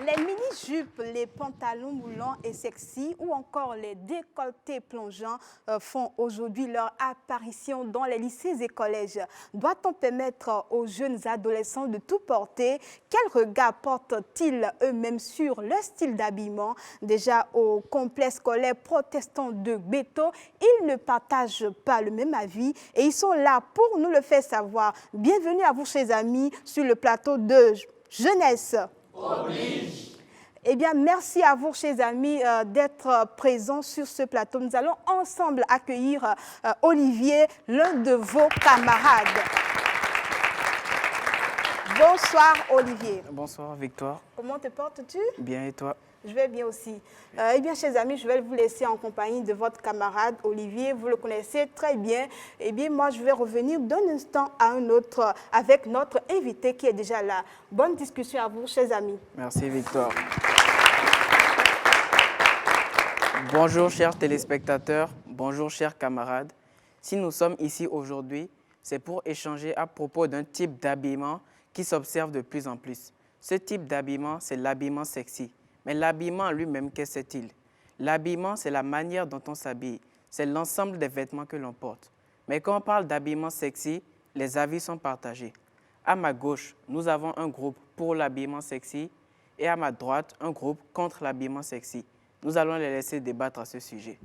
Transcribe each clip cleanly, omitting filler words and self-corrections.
Les mini-jupes, les pantalons moulants et sexy ou encore les décolletés plongeants font aujourd'hui leur apparition dans les lycées et collèges. Doit-on permettre aux jeunes adolescents de tout porter? Quel regard portent-ils eux-mêmes sur leur style d'habillement? Déjà au complexe scolaire protestant de Gbeto, ils ne partagent pas le même avis et ils sont là pour nous le faire savoir. Bienvenue à vous, chers amis, sur le plateau de Jeunesse Oblige. Eh bien, merci à vous, chers amis, d'être présents sur ce plateau. Nous allons ensemble accueillir Olivier, l'un de vos camarades. Bonsoir, Olivier. Bonsoir, Victoire. Comment te portes-tu? Bien, et toi? Je vais bien aussi. Eh bien, chers amis, je vais vous laisser en compagnie de votre camarade Olivier. Vous le connaissez très bien. Eh bien, moi, je vais revenir d'un instant à un autre avec notre invité qui est déjà là. Bonne discussion à vous, chers amis. Merci, Victoire. Bonjour, chers téléspectateurs. Bonjour, chers camarades. Si nous sommes ici aujourd'hui, c'est pour échanger à propos d'un type d'habillement qui s'observe de plus en plus. Ce type d'habillement, c'est l'habillement sexy. Mais l'habillement lui-même, qu'est-ce que c'est-il? L'habillement, c'est la manière dont on s'habille. C'est l'ensemble des vêtements que l'on porte. Mais quand on parle d'habillement sexy, les avis sont partagés. À ma gauche, nous avons un groupe pour l'habillement sexy et à ma droite, un groupe contre l'habillement sexy. Nous allons les laisser débattre à ce sujet.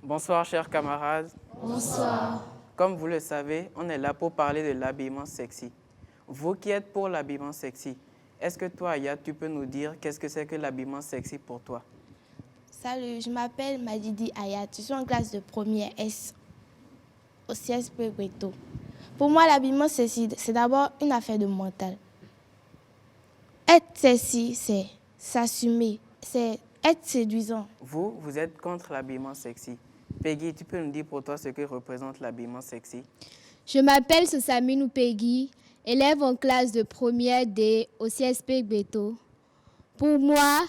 Bonsoir, chers camarades. Bonsoir. Comme vous le savez, on est là pour parler de l'habillement sexy. Vous qui êtes pour l'habillement sexy, est-ce que toi, Aya, tu peux nous dire qu'est-ce que c'est que l'habillement sexy pour toi? Salut, je m'appelle Madidi Ayat. Je suis en classe de première S au CSP Gbeto. Pour moi, l'habillement sexy, c'est d'abord une affaire de mental. Être sexy, c'est s'assumer, c'est être séduisant. Vous êtes contre l'habillement sexy. Peggy, tu peux nous dire pour toi ce que représente l'habillement sexy? Je m'appelle Sosaminou Peggy, élève en classe de première D au CSP Gbeto. Pour moi,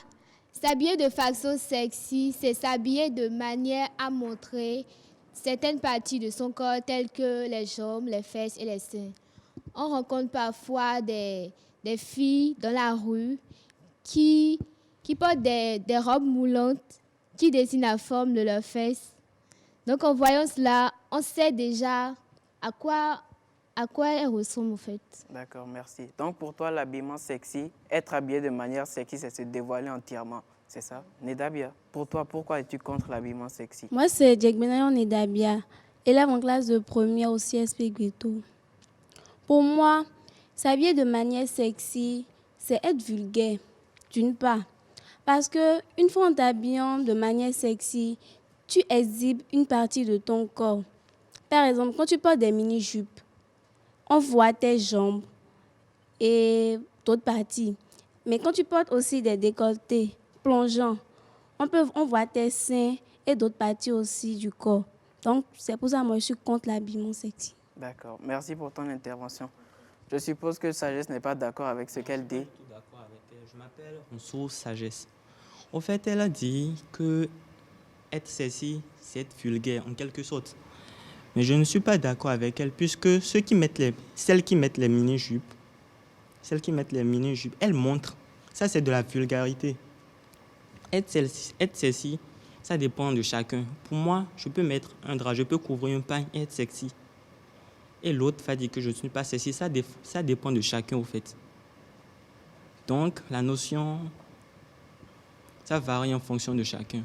s'habiller de façon sexy, c'est s'habiller de manière à montrer certaines parties de son corps telles que les jambes, les fesses et les seins. On rencontre parfois des filles dans la rue qui portent des robes moulantes qui dessinent la forme de leurs fesses. Donc en voyant cela, on sait déjà à quoi elles ressemblent en fait. D'accord, merci. Donc pour toi, l'habillement sexy, être habillé de manière sexy, c'est se dévoiler entièrement, c'est ça? Nedabia, pour toi, pourquoi es-tu contre l'habillement sexy? Moi, c'est Djekbenayon Nedabia, élève en classe de première au CSP Gbeto. Pour moi, s'habiller de manière sexy, c'est être vulgaire, d'une part. Parce qu'une fois en t'habillant de manière sexy, tu exhibes une partie de ton corps. Par exemple, quand tu portes des mini-jupes, on voit tes jambes et d'autres parties. Mais quand tu portes aussi des décolletés plongeants, on voit tes seins et d'autres parties aussi du corps. Donc, c'est pour ça que moi, je suis contre l'habillement sexy. D'accord, merci pour ton intervention. Je suppose que Sagesse n'est pas d'accord avec ce qu'elle dit. Tout d'accord avec elle. Je m'appelle Onsou Sagesse. En fait, elle a dit que être sexy, c'est être vulgaire en quelque sorte. Mais je ne suis pas d'accord avec elle puisque celles qui mettent les mini-jupes, elles montrent. Ça, c'est de la vulgarité. Être sexy, ça dépend de chacun. Pour moi, je peux mettre un drap, je peux couvrir un pagne et être sexy. Et l'autre va dire que je ne suis pas sexy. Ça dépend de chacun, au fait. Donc, la notion, ça varie en fonction de chacun.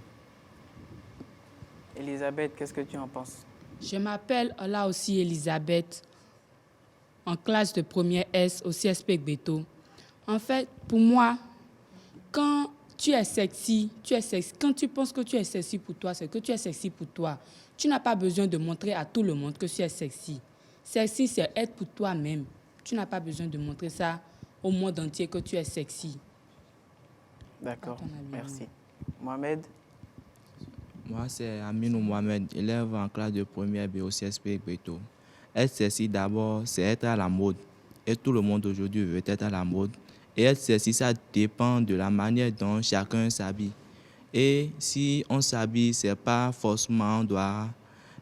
Elisabeth, qu'est-ce que tu en penses? Je m'appelle là aussi Elisabeth, en classe de première S au CSP Gbeto. En fait, pour moi, quand tu es sexy, quand tu penses que tu es sexy pour toi, c'est que tu es sexy pour toi. Tu n'as pas besoin de montrer à tout le monde que tu es sexy. Sexy, c'est être pour toi-même. Tu n'as pas besoin de montrer ça au monde entier que tu es sexy. D'accord, Ton habillement. merci. Mohamed? Moi, c'est Aminou Mohamed, élève en classe de première B au CSP Beto. Être sexy, d'abord, c'est être à la mode. Et tout le monde aujourd'hui veut être à la mode. Et être sexy, ça dépend de la manière dont chacun s'habille. Et si on s'habille, c'est pas forcément on doit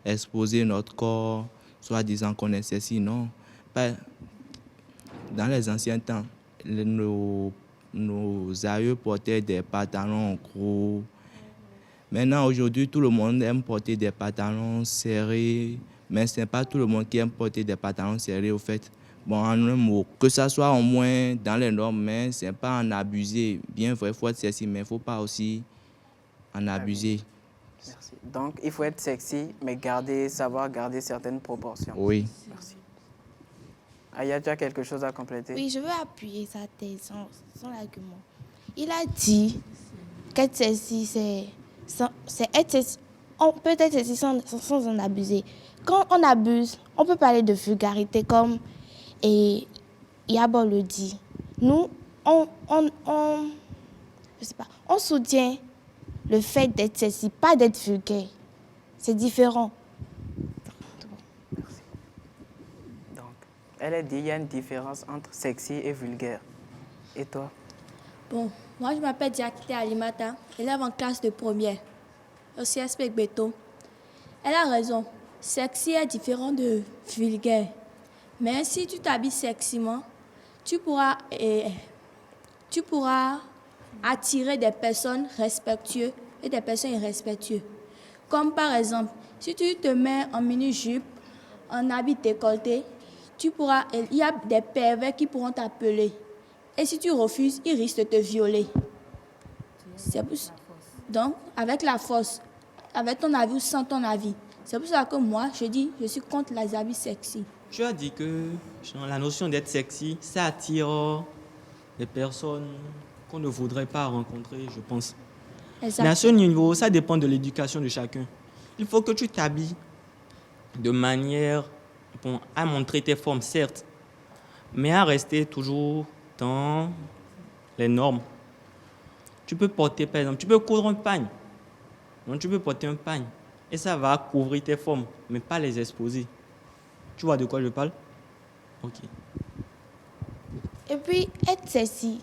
exposer notre corps, soit disant qu'on est sexy, non. Dans les anciens temps, nos aïeux portaient des pantalons gros. Maintenant, aujourd'hui, tout le monde aime porter des pantalons serrés, mais ce n'est pas tout le monde qui aime porter des pantalons serrés, au fait. Bon, en un mot, que ça soit au moins dans les normes, mais ce n'est pas en abuser. Bien vrai, il faut être sexy, mais il ne faut pas aussi en abuser. Merci. Donc, il faut être sexy, mais savoir garder certaines proportions. Oui. Merci. Aya, tu as quelque chose à compléter? Oui, je veux appuyer sa thèse, son argument. Il a dit qu'être sexy, c'est être sexy. On peut être sexy sans en abuser. Quand on abuse, on peut parler de vulgarité comme Yabo le dit. Nous, je sais pas, on soutient le fait d'être sexy, pas d'être vulgaire. C'est différent. Donc, elle a dit qu'il y a une différence entre sexy et vulgaire. Et toi? Bon, moi je m'appelle Diakité Alimata, élève en classe de première au CSP Beto. Elle a raison, sexy est différent de vulgaire. Mais si tu t'habilles seximent, tu pourras attirer des personnes respectueuses et des personnes irrespectueuses. Comme par exemple, si tu te mets en mini-jupe, en habit décolleté, il y a des pervers qui pourront t'appeler. Et si tu refuses, ils risquent de te violer. Donc, avec la force, avec ton avis ou sans ton avis. C'est pour ça que moi, je dis, je suis contre les habits sexy. Tu as dit que la notion d'être sexy, ça attire les personnes qu'on ne voudrait pas rencontrer, je pense. Exact. Mais à ce niveau, ça dépend de l'éducation de chacun. Il faut que tu t'habilles de manière à montrer tes formes, certes, mais à rester toujours dans les normes. Tu peux porter, par exemple, tu peux coudre un pagne. Donc, tu peux porter un pagne et ça va couvrir tes formes, mais pas les exposer. Tu vois de quoi je parle? Ok. Et puis, être sexy,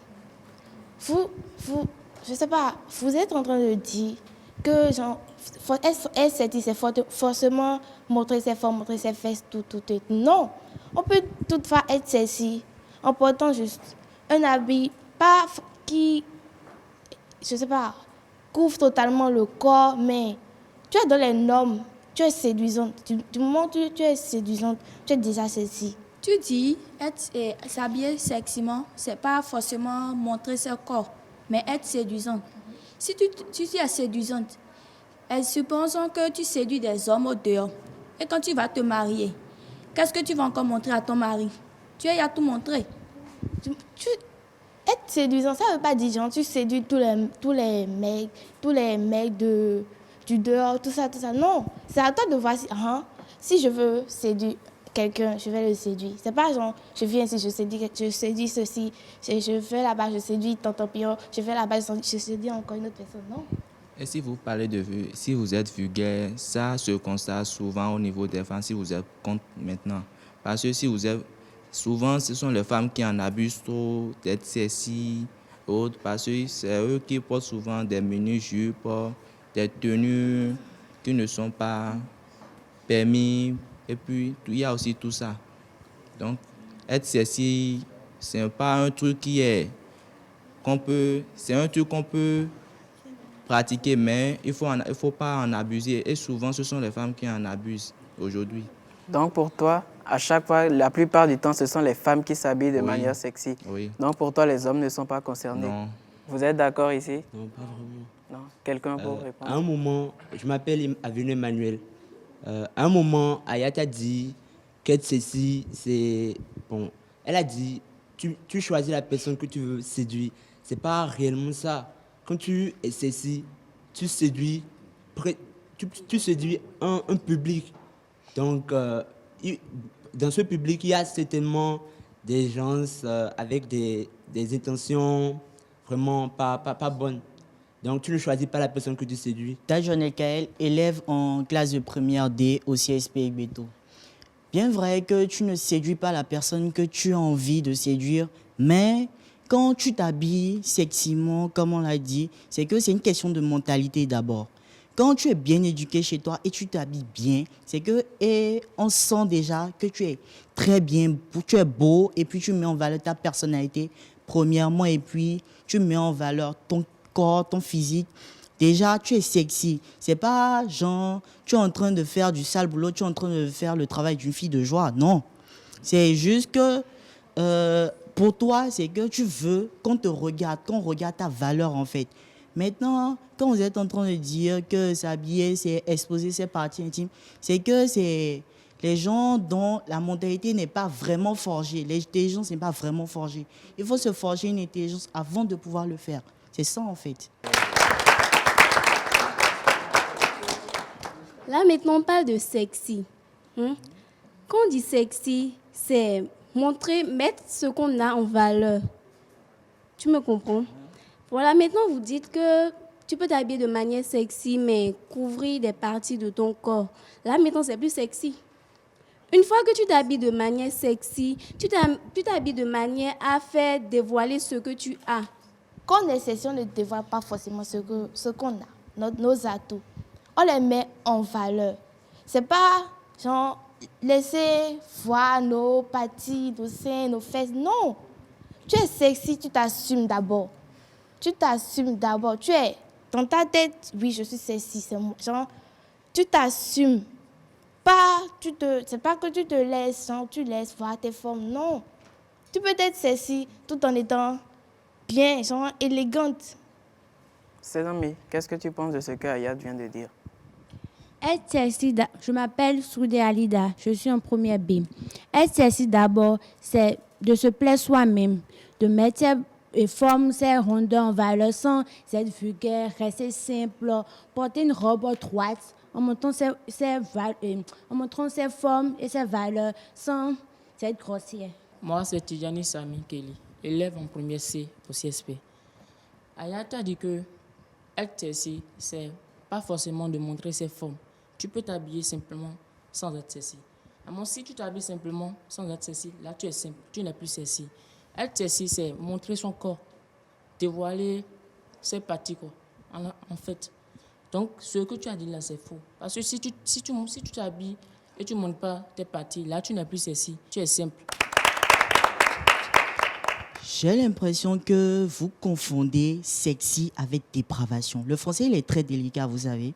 je sais pas, vous êtes en train de dire que être sexy, c'est forcément montrer ses formes, montrer ses fesses, tout. Non, on peut toutefois être sexy en portant juste un habit pas qui, je sais pas, couvre totalement le corps, mais tu es dans les normes, tu es séduisante. Du moment où tu es séduisante, tu es déjà sexy. Tu dis, s'habiller seximent, c'est pas forcément montrer son corps, mais être séduisante. Si tu es séduisante, supposons que tu séduis des hommes au dehors. Et quand tu vas te marier, qu'est-ce que tu vas encore montrer à ton mari? Tu as tout montré. Être séduisant, ça ne veut pas dire genre tu séduis tous les mecs du dehors, tout ça. Non, c'est à toi de voir si je veux séduire quelqu'un, je vais le séduire. C'est pas genre je viens ici, je séduis ceci, je vais là-bas, je séduis tonton Pio, je vais là-bas, je séduis encore une autre personne. Non. Et si vous parlez si vous êtes vulgaire, ça se constate souvent au niveau des femmes, si vous êtes contre maintenant. Parce que si vous êtes, souvent ce sont les femmes qui en abusent trop, d'être sexy, autres, parce que c'est eux qui portent souvent des mini-jupes, des tenues qui ne sont pas permis. Et puis, il y a aussi tout ça. Donc, être sexy, c'est pas un truc c'est un truc qu'on peut pratiquer, mais il faut pas en abuser. Et souvent, ce sont les femmes qui en abusent aujourd'hui. Donc, pour toi, à chaque fois, la plupart du temps, ce sont les femmes qui s'habillent de manière sexy. Oui. Donc, pour toi, les hommes ne sont pas concernés. Non. Vous êtes d'accord ici? Non, pas vraiment. Non. Quelqu'un pour répondre? À un moment, je m'appelle Avenu Emmanuel. À un moment, Ayat a dit qu'être sexy, c'est... Bon, elle a dit, tu choisis la personne que tu veux séduire. C'est pas réellement ça. Quand tu es sexy, tu séduis un public. Donc, dans ce public, il y a certainement des gens avec des intentions vraiment pas bonnes. Donc, tu ne choisis pas la personne que tu séduis. Tajon Kael, élève en classe de première D au CSP Egbeto. Bien vrai que tu ne séduis pas la personne que tu as envie de séduire, mais quand tu t'habilles seximent, comme on l'a dit, c'est que c'est une question de mentalité d'abord. Quand tu es bien éduqué chez toi et tu t'habilles bien, c'est que on sent déjà que tu es très bien, tu es beau et puis tu mets en valeur ta personnalité premièrement et puis tu mets en valeur ton corps, ton physique. Déjà, tu es sexy. C'est pas genre, tu es en train de faire du sale boulot, tu es en train de faire le travail d'une fille de joie. Non. C'est juste que pour toi, c'est que tu veux qu'on te regarde, qu'on regarde ta valeur en fait. Maintenant, quand vous êtes en train de dire que s'habiller, c'est exposer ses parties intimes, c'est que c'est les gens dont la mentalité n'est pas vraiment forgée. L'intelligence n'est pas vraiment forgée. Il faut se forger une intelligence avant de pouvoir le faire. C'est ça en fait. Là, maintenant, on parle de sexy. Quand on dit sexy, c'est montrer, mettre ce qu'on a en valeur. Tu me comprends? Voilà, maintenant, vous dites que tu peux t'habiller de manière sexy, mais couvrir des parties de ton corps. Là, maintenant, c'est plus sexy. Une fois que tu t'habilles de manière sexy, tu t'habilles de manière à faire dévoiler ce que tu as. Quand on est sexy, on ne dévoile pas forcément ce qu'on a, nos atouts. On les met en valeur. C'est pas genre laisser voir nos parties, nos seins, nos fesses. Non. Tu es sexy, tu t'assumes d'abord. Tu t'assumes d'abord. Tu es dans ta tête, oui, je suis sexy. C'est genre, tu t'assumes. C'est pas que tu te laisses, genre, tu laisses voir tes formes. Non. Tu peux être sexy tout en étant bien, genre élégante. Sedami, qu'est-ce que tu penses de ce que Ayat vient de dire? Être sexy, je m'appelle Soudé Alida, je suis en première B. Être sexy d'abord, c'est de se plaire soi-même, de mettre ses formes, ses rondeurs en valeur sans être vulgaire, rester simple, porter une robe droite, en montrant ses formes et ses valeurs sans être grossière. Moi, c'est Tidjani Sami Kelly, élève en première C au CSP. Ayat a dit que être sexy, c'est pas forcément de montrer ses formes. Tu peux t'habiller simplement sans être sexy. Alors, si tu t'habilles simplement sans être sexy, là tu es simple, tu n'es plus sexy. Être sexy, c'est montrer son corps, dévoiler ses parties, quoi, en fait. Donc, ce que tu as dit là, c'est faux. Parce que si tu t'habilles et tu ne montres pas tes parties, là tu n'es plus sexy, tu es simple. J'ai l'impression que vous confondez sexy avec dépravation. Le français, il est très délicat, vous savez.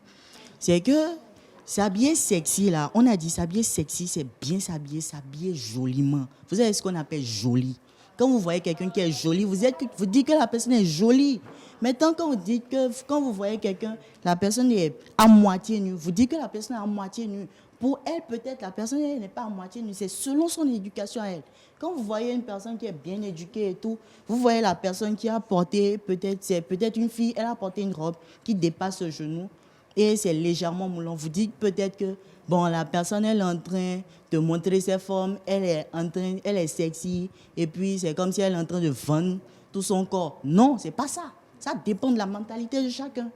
C'est que s'habiller sexy, là, on a dit s'habiller sexy, c'est bien s'habiller joliment. Vous savez ce qu'on appelle joli. Quand vous voyez quelqu'un qui est joli, vous dites que la personne est jolie. Maintenant, quand vous voyez quelqu'un, la personne est à moitié nue, vous dites que la personne est à moitié nue. Pour elle, peut-être, la personne n'est pas à moitié nue. C'est selon son éducation à elle. Quand vous voyez une personne qui est bien éduquée et tout, vous voyez la personne qui a porté, c'est peut-être une fille, elle a porté une robe qui dépasse le genou et c'est légèrement moulant. Vous dites peut-être que, bon, la personne, elle est en train de montrer ses formes, elle est sexy, et puis c'est comme si elle est en train de vendre tout son corps. Non, c'est pas ça. Ça dépend de la mentalité de chacun.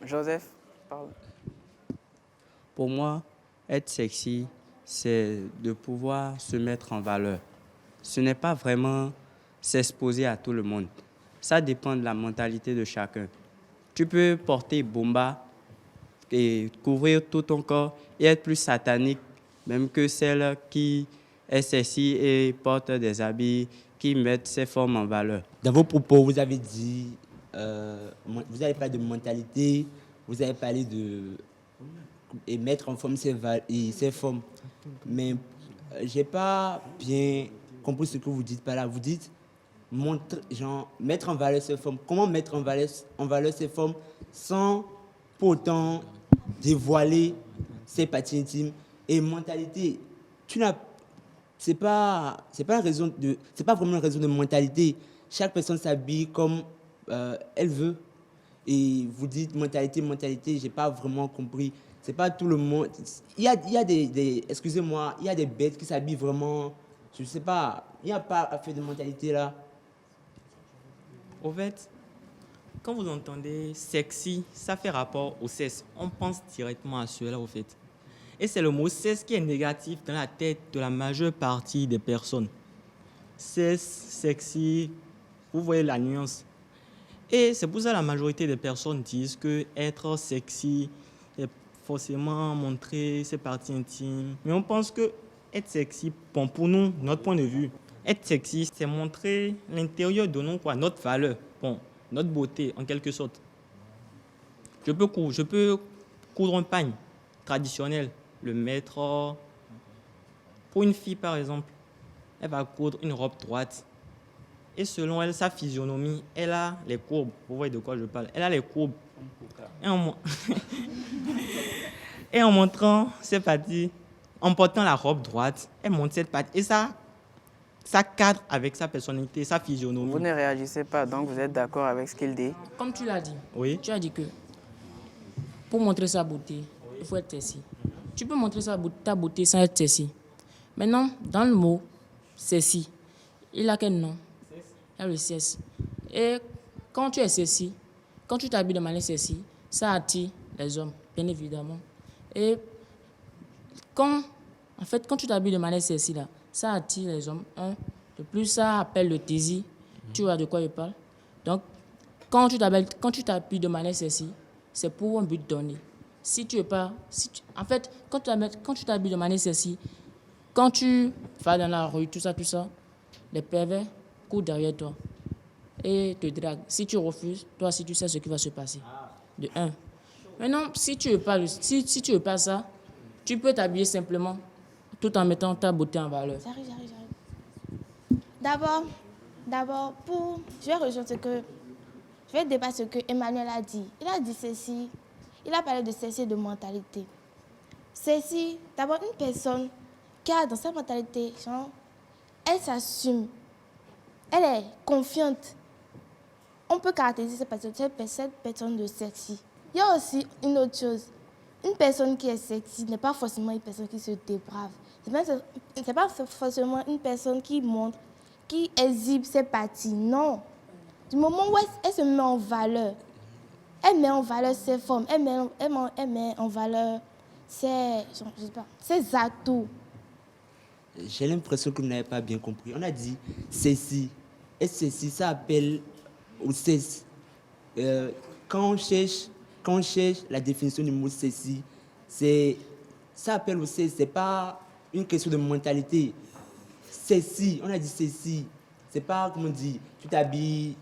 Joseph, parle. Pour moi, être sexy, c'est de pouvoir se mettre en valeur. Ce n'est pas vraiment s'exposer à tout le monde. Ça dépend de la mentalité de chacun. Tu peux porter bomba et couvrir tout ton corps et être plus satanique, même que celle qui est sexy et porte des habits qui mettent ses formes en valeur. Dans vos propos, vous avez dit, vous avez parlé de mentalité, vous avez parlé de et mettre en forme ses formes. Mais je n'ai pas bien compris ce que vous dites par là. Vous dites mettre en valeur ses formes. Comment mettre en valeur ses formes sans pour autant dévoiler ses parties intimes et mentalité? C'est pas vraiment une raison de mentalité. Chaque personne s'habille comme elle veut. Et vous dites mentalité, j'ai pas vraiment compris C'est pas tout le monde. Il y a des excusez-moi, il y a des bêtes qui s'habillent vraiment, je sais pas, il n'y a pas affaire de mentalité là. Au fait, quand vous entendez sexy, ça fait rapport au sexe. On pense directement à cela, au fait. Et c'est le mot sexe qui est négatif dans la tête de la majeure partie des personnes. Sexe, sexy, vous voyez la nuance. Et c'est pour ça que la majorité des personnes disent que être sexy est forcément montrer ses parties intimes. Mais on pense que être sexy, bon, pour nous, notre point de vue, être sexy, c'est montrer l'intérieur de nous, quoi, notre valeur, bon, notre beauté, en quelque sorte. Je peux coudre un pagne traditionnel, le mettre pour une fille, par exemple. Elle va coudre une robe droite. Et selon elle, sa physionomie, elle a les courbes. Vous voyez de quoi je parle. Elle a les courbes. Et en montrant ses parties, en portant la robe droite, elle montre cette partie. Et ça cadre avec sa personnalité, sa physionomie. Vous ne réagissez pas, donc vous êtes d'accord avec ce qu'il dit? Comme tu l'as dit, oui. Tu as dit que pour montrer sa beauté, il faut être sexy. Tu peux montrer ta beauté sans être sexy. Maintenant, dans le mot sexy, il a quel nom? Il y a le sexe. Et quand tu es sexy, quand tu t'habilles de manière sexy, ça attire les hommes, bien évidemment. Et quand tu t'habilles de manière sexy, là, ça attire les hommes. De plus, ça appelle le désir. Tu vois de quoi je parle? Donc, quand tu t'habilles de manière sexy, c'est pour un but donné. Si tu es pas... quand tu t'habilles de manière sexy, quand tu vas dans la rue, tout ça, les pervers courent derrière toi et te draguent. Si tu refuses, toi aussi, tu sais ce qui va se passer. De un. Maintenant, si tu veux pas ça, tu peux t'habiller simplement tout en mettant ta beauté en valeur. J'arrive. D'abord, je vais débattre ce que Emmanuel a dit. Il a dit ceci. Il a parlé de ceci de mentalité. Ceci, d'abord, une personne qui a dans sa mentalité, genre, elle s'assume, elle est confiante. On peut caractériser cette personne de sexy. Il y a aussi une autre chose. Une personne qui est sexy n'est pas forcément une personne qui se déprave. C'est pas forcément une personne qui montre, qui exhibe ses parties. Non. Du moment où elle se met en valeur, elle met en valeur ses formes, elle met en valeur ses atouts. J'ai l'impression que vous n'avez pas bien compris. On a dit ceci. Et ceci, ça appelle au sexe. Quand on cherche la définition du mot ceci, ça appelle au sexe. Ce n'est pas une question de mentalité. Ceci, on a dit ceci. C'est pas, comment on dit, tu t'habilles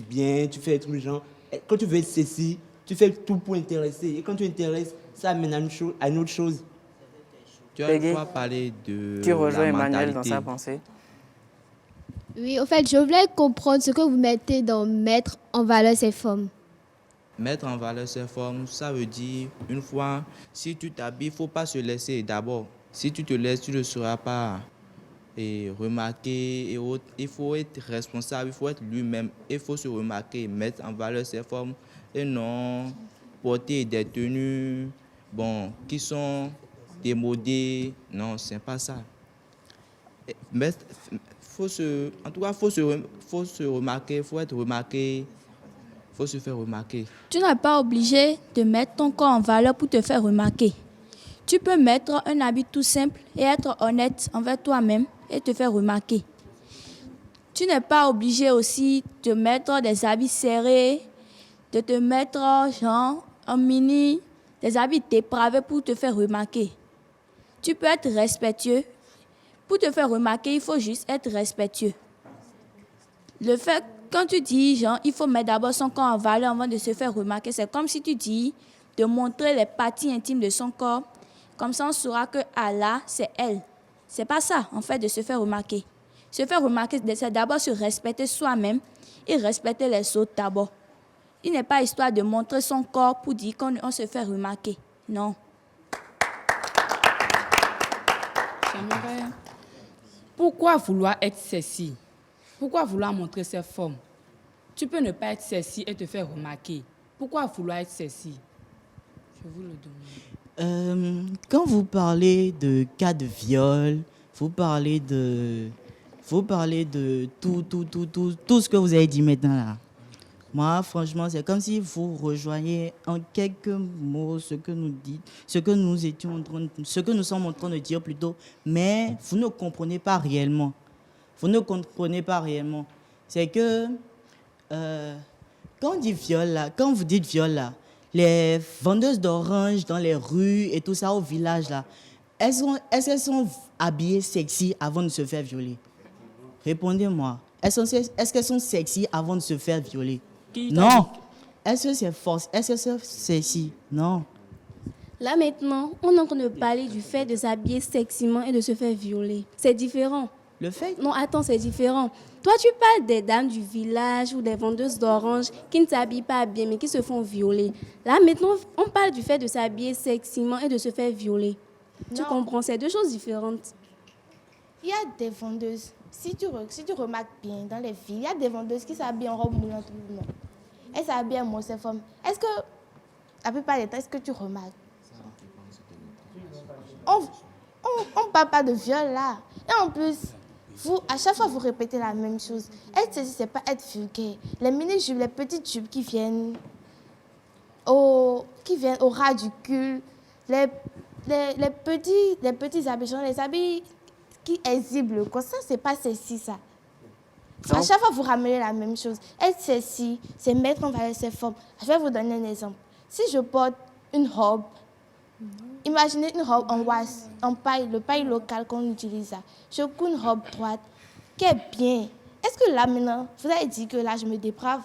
bien, tu fais tout le genre. Quand tu veux être ceci, tu fais tout pour intéresser. Et quand tu intéresses, ça amène à une autre chose. Tu as une fois parlé de Tu rejoins Emmanuel dans mentalité. sa pensée? Oui, au fait, je voulais comprendre ce que vous mettez dans mettre en valeur ces formes. Mettre en valeur ses formes, ça veut dire, une fois, si tu t'habilles, il ne faut pas se laisser d'abord. Si tu te laisses, tu ne seras pas remarqué et autres. Il faut être responsable, il faut être lui-même. Il faut se remarquer, mettre en valeur ses formes et non porter des tenues qui sont démodées. Non, ce n'est pas ça. Mais faut se remarquer, il faut être remarqué. Il faut se faire remarquer. Tu n'es pas obligé de mettre ton corps en valeur pour te faire remarquer. Tu peux mettre un habit tout simple et être honnête envers toi-même et te faire remarquer. Tu n'es pas obligé aussi de mettre des habits serrés, de te mettre genre en mini, des habits dépravés pour te faire remarquer. Tu peux être respectueux. Pour te faire remarquer, il faut juste être respectueux. Le fait, quand tu dis, genre, il faut mettre d'abord son corps en valeur avant de se faire remarquer, c'est comme si tu dis de montrer les parties intimes de son corps. Comme ça, on saura que Allah, c'est elle. C'est pas ça, en fait, de se faire remarquer. Se faire remarquer, c'est d'abord se respecter soi-même et respecter les autres d'abord. Il n'est pas histoire de montrer son corps pour dire qu'on se fait remarquer. Non. J'aimerais... Pourquoi vouloir être sexy? Pourquoi vouloir montrer ses formes? Tu peux ne pas être sexy et te faire remarquer. Pourquoi vouloir être sexy? Je vous le demande. Quand vous parlez de cas de viol, vous parlez de tout ce que vous avez dit maintenant là. Moi, franchement, c'est comme si vous rejoignez en quelques mots ce que nous dites, ce que nous sommes en train de dire plutôt, mais vous ne comprenez pas réellement. Vous ne comprenez pas réellement. C'est que quand on dit viol là, quand vous dites viol là, les vendeuses d'oranges dans les rues et tout ça au village là, est-ce qu'elles sont habillées sexy avant de se faire violer? Répondez-moi. Est-ce qu'elles sont sexy avant de se faire violer? Non. Est-ce que c'est force? Est-ce que c'est sexy? Non. Là maintenant, on est en train de parler du fait de s'habiller seximent et de se faire violer. C'est différent. Le fait? Non, attends, c'est différent. Toi, tu parles des dames du village ou des vendeuses d'oranges qui ne s'habillent pas bien mais qui se font violer. Là maintenant, on parle du fait de s'habiller seximent et de se faire violer. Tu comprends? C'est deux choses différentes. Il y a des vendeuses, si tu remarques bien dans les filles, il y a des vendeuses qui s'habillent en robe moulante ou non. Elles s'habillent en morceau-forme. Est-ce que, la plupart des temps, est-ce que tu remarques? On ne parle pas de viol là. Et en plus, à chaque fois, vous répétez la même chose. Être sexy, c'est pas être vulgaire. Les mini-jupes, les petites jupes qui viennent au ras du cul, les petits habits, les habits qui exhibent le corps, ça, c'est pas sexy, ça. À chaque fois, vous ramenez la même chose. Être sexy, c'est mettre en valeur ses formes. Je vais vous donner un exemple. Si je porte une robe, imaginez une robe en wash, en paille, le paille local qu'on utilise là. Je couds une robe droite qui est bien. Est-ce que là, maintenant, vous avez dit que là, je me déprave?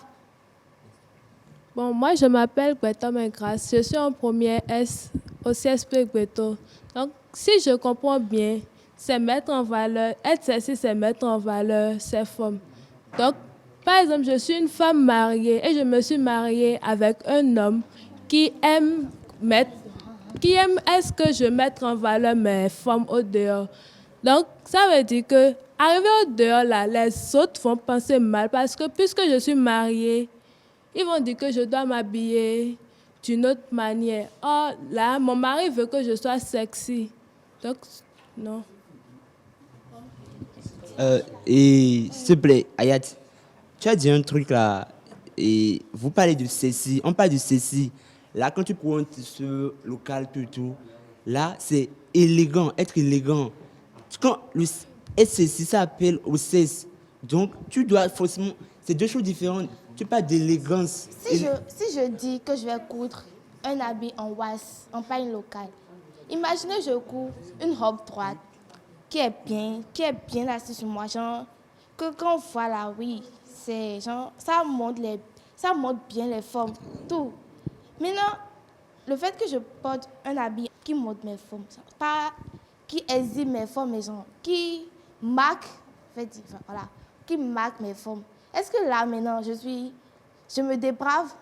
Bon, moi, je m'appelle Greta Mengras. Je suis en première S au CSP Gweto. Donc, si je comprends bien, c'est mettre en valeur, être sexy, c'est mettre en valeur ses formes. Donc, par exemple, je suis une femme mariée et je me suis mariée avec un homme qui aime est-ce que je mette en valeur mes formes au dehors. Donc, ça veut dire que, arrivé au dehors, là, les autres vont penser mal parce que puisque je suis mariée, ils vont dire que je dois m'habiller d'une autre manière. Oh, là, mon mari veut que je sois sexy. Donc, non. Et s'il te plaît, Ayat, tu as dit un truc là, et vous parlez de ceci, on parle de ceci. Là, quand tu prends ce local, tout, là, c'est élégant, être élégant. Quand être ceci, ça appelle au cesse. Donc, tu dois forcément, c'est deux choses différentes. Tu parles d'élégance. Si je dis que je vais coudre un habit en was, en paille locale, imaginez je couds une robe droite qui est bien assise sur moi, genre, que quand on voit là, oui, c'est genre, ça montre bien les formes, tout. Maintenant, le fait que je porte un habit qui montre mes formes, pas qui exhibe mes formes, mais genre, qui marque mes formes. Est-ce que là, maintenant, je me déprave?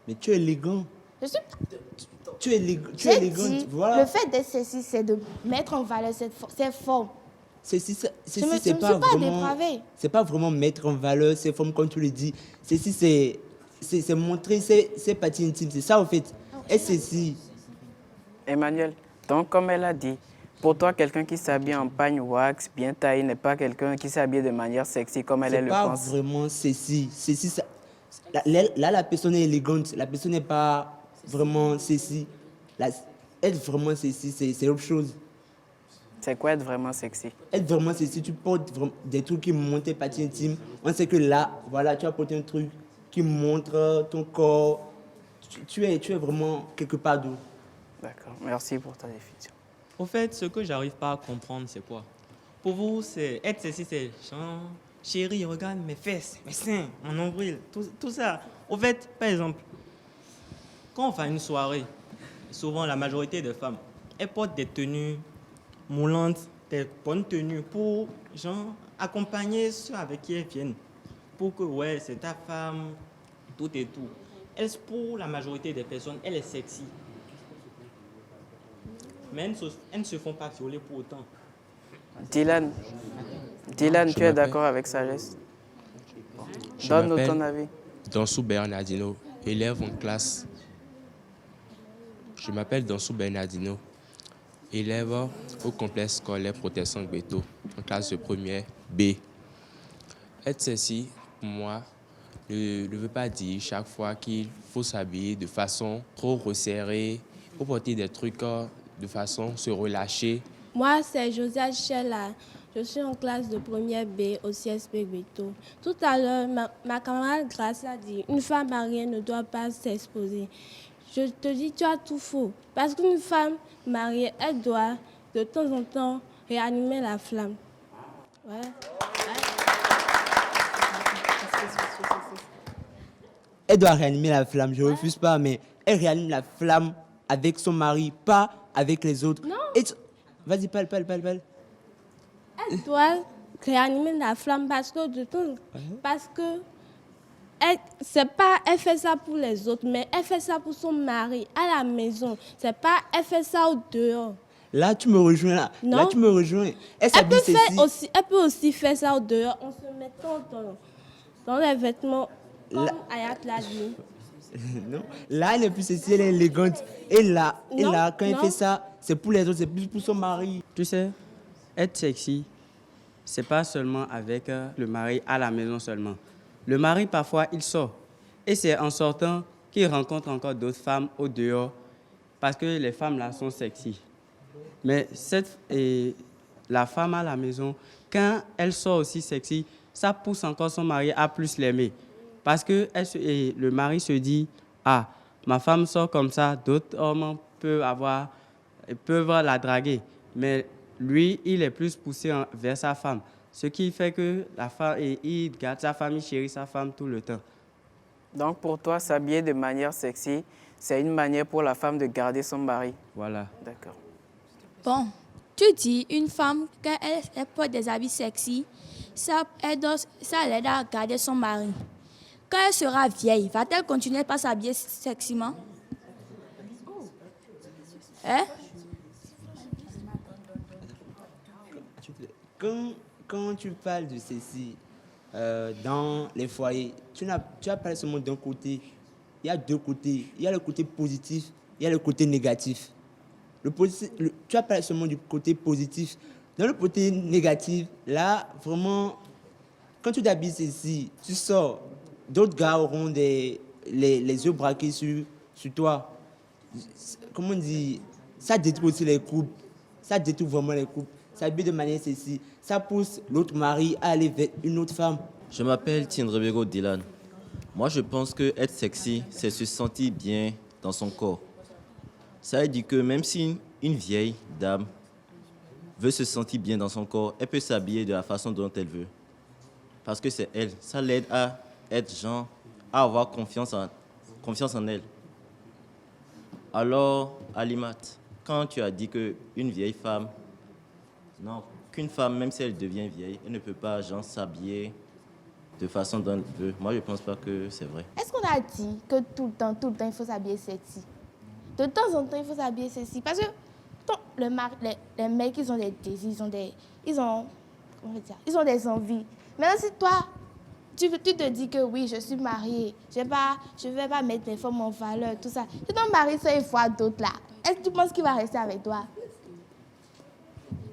Mais tu es élégant. Tu es élégante, voilà. Le fait d'être ceci, c'est de mettre en valeur ces formes. Ceci, c'est pas vraiment mettre en valeur ces formes, comme tu le dis. Ceci, c'est montrer ses parties intimes. C'est ça, en fait. Et ceci. Emmanuel, donc, comme elle a dit, pour toi, quelqu'un qui s'habille en pagne wax, bien taillé, n'est pas quelqu'un qui s'habille de manière sexy, comme elle le pense. C'est pas vraiment ceci. Là, la personne est élégante. La personne n'est pas vraiment ceci. Être vraiment ceci, c'est autre chose. C'est quoi être vraiment sexy? Être vraiment sexy, tu portes des trucs qui montrent tes parties intimes. On sait que là, voilà, tu as porté un truc qui montre ton corps. Tu es vraiment quelque part d'où. D'accord, merci pour ta définition. Au fait, ce que j'arrive pas à comprendre, c'est quoi? Pour vous, c'est être sexy, c'est genre, chérie, regarde mes fesses, mes seins, mon nombril, tout ça. Au fait, par exemple, quand on va à une soirée, souvent la majorité des femmes, elles portent des tenues moulantes, des bonnes tenues pour genre, accompagner ceux avec qui elles viennent. Pour que, ouais, c'est ta femme, tout et tout. Pour la majorité des personnes, elle est sexy. Mais elles ne se font pas violer pour autant. Dylan, tu es d'accord avec Sagesse? Donne-nous ton avis. Donsou Bernardino, élève en classe. Je m'appelle Dansou Bernardino, élève au complexe scolaire Protection Gbeto, en classe de première B. Être sexy, pour moi, ne veut pas dire chaque fois qu'il faut s'habiller de façon trop resserrée, ou porter des trucs de façon se relâcher. Moi, c'est Josiane Chella. Je suis en classe de première B au CSP Gbeto. Tout à l'heure, ma camarade Grace a dit une femme mariée ne doit pas s'exposer. Je te dis, tu as tout faux. Parce qu'une femme mariée, elle doit de temps en temps réanimer la flamme. Ouais. Elle doit réanimer la flamme, je ne refuse pas, mais elle réanime la flamme avec son mari, pas avec les autres. Non. Vas-y, parle. Elle doit réanimer la flamme parce que elle fait ça pour les autres, mais elle fait ça pour son mari à la maison. C'est pas elle fait ça au dehors. Là, tu me rejoins là. Non. Là, tu me rejoins. Elle peut aussi faire ça au dehors en se mettant dans les vêtements comme Ayat l'a dit. Non. Là, elle n'est plus sexy, elle est élégante. Et là, quand elle fait ça, c'est pour les autres, c'est plus pour son mari. Tu sais, être sexy, c'est pas seulement avec le mari à la maison seulement. Le mari, parfois, il sort. Et c'est en sortant qu'il rencontre encore d'autres femmes au dehors parce que les femmes là sont sexy. Mais la femme à la maison, quand elle sort aussi sexy, ça pousse encore son mari à plus l'aimer. Parce que le mari se dit, ah, ma femme sort comme ça, d'autres hommes peuvent la draguer. Mais lui, il est plus poussé vers sa femme. Ce qui fait que il garde sa femme, il chérit sa femme tout le temps. Donc pour toi, s'habiller de manière sexy, c'est une manière pour la femme de garder son mari. Voilà. D'accord. Bon, tu dis une femme, quand elle porte des habits sexy, ça l'aide à garder son mari. Quand elle sera vieille, va-t-elle continuer à s'habiller seximent? Hein? Quand tu parles de ceci, dans les foyers, tu as parlé seulement d'un côté. Il y a deux côtés. Il y a le côté positif, il y a le côté négatif. Tu as parlé seulement du côté positif. Dans le côté négatif, là, vraiment, quand tu t'habilles ceci, tu sors, d'autres gars auront les yeux braqués sur toi. Comment on dit? Ça détruit aussi les couples. Ça détruit vraiment les couples. S'habiller de manière ceci, ça pousse l'autre mari à aller vers une autre femme. Je m'appelle Tiendrebego Dylan. Moi, je pense que être sexy, c'est se sentir bien dans son corps. Ça veut dire que même si une vieille dame veut se sentir bien dans son corps, elle peut s'habiller de la façon dont elle veut. Parce que c'est elle. Ça l'aide à à avoir confiance en elle. Alors, Alimat, quand tu as dit qu'une vieille femme, qu'une femme, même si elle devient vieille, elle ne peut pas s'habiller de façon dont elle veut. Moi, je ne pense pas que c'est vrai. Est-ce qu'on a dit que tout le temps, il faut s'habiller sexy? De temps en temps, il faut s'habiller sexy. Parce que les mecs, ils ont des désirs, ils ont des envies. Maintenant, si toi, tu te dis que oui, je suis mariée, je vais pas mettre mes femmes en valeur, tout ça. Si ton mari se voit d'autres là, est-ce que tu penses qu'il va rester avec toi?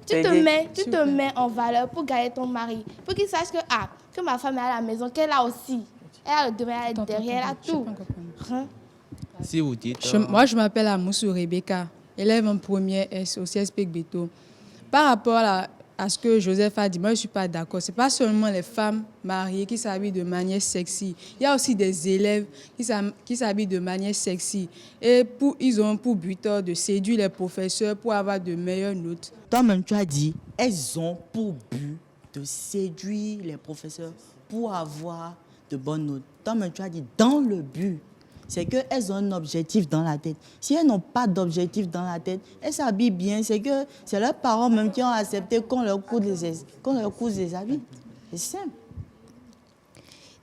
Tu te mets en valeur pour garder ton mari, pour qu'il sache que ma femme est à la maison, qu'elle a aussi. Elle a le devant, elle est derrière, elle a tout. Si vous dites... Moi, je m'appelle Amoussou Rebecca, élève en première S au CSP Gbeto. Par rapport à ce que Joseph a dit, moi, je ne suis pas d'accord. Ce n'est pas seulement les femmes mariées qui s'habillent de manière sexy. Il y a aussi des élèves qui s'habillent de manière sexy. Et ils ont pour but de séduire les professeurs pour avoir de meilleures notes. Toi-même, tu as dit, elles ont pour but de séduire les professeurs pour avoir de bonnes notes. Toi-même, tu as dit, dans le but. C'est qu'elles ont un objectif dans la tête. Si elles n'ont pas d'objectif dans la tête, elles s'habillent bien. C'est leurs parents même qui ont accepté qu'on leur couse les habits. C'est simple.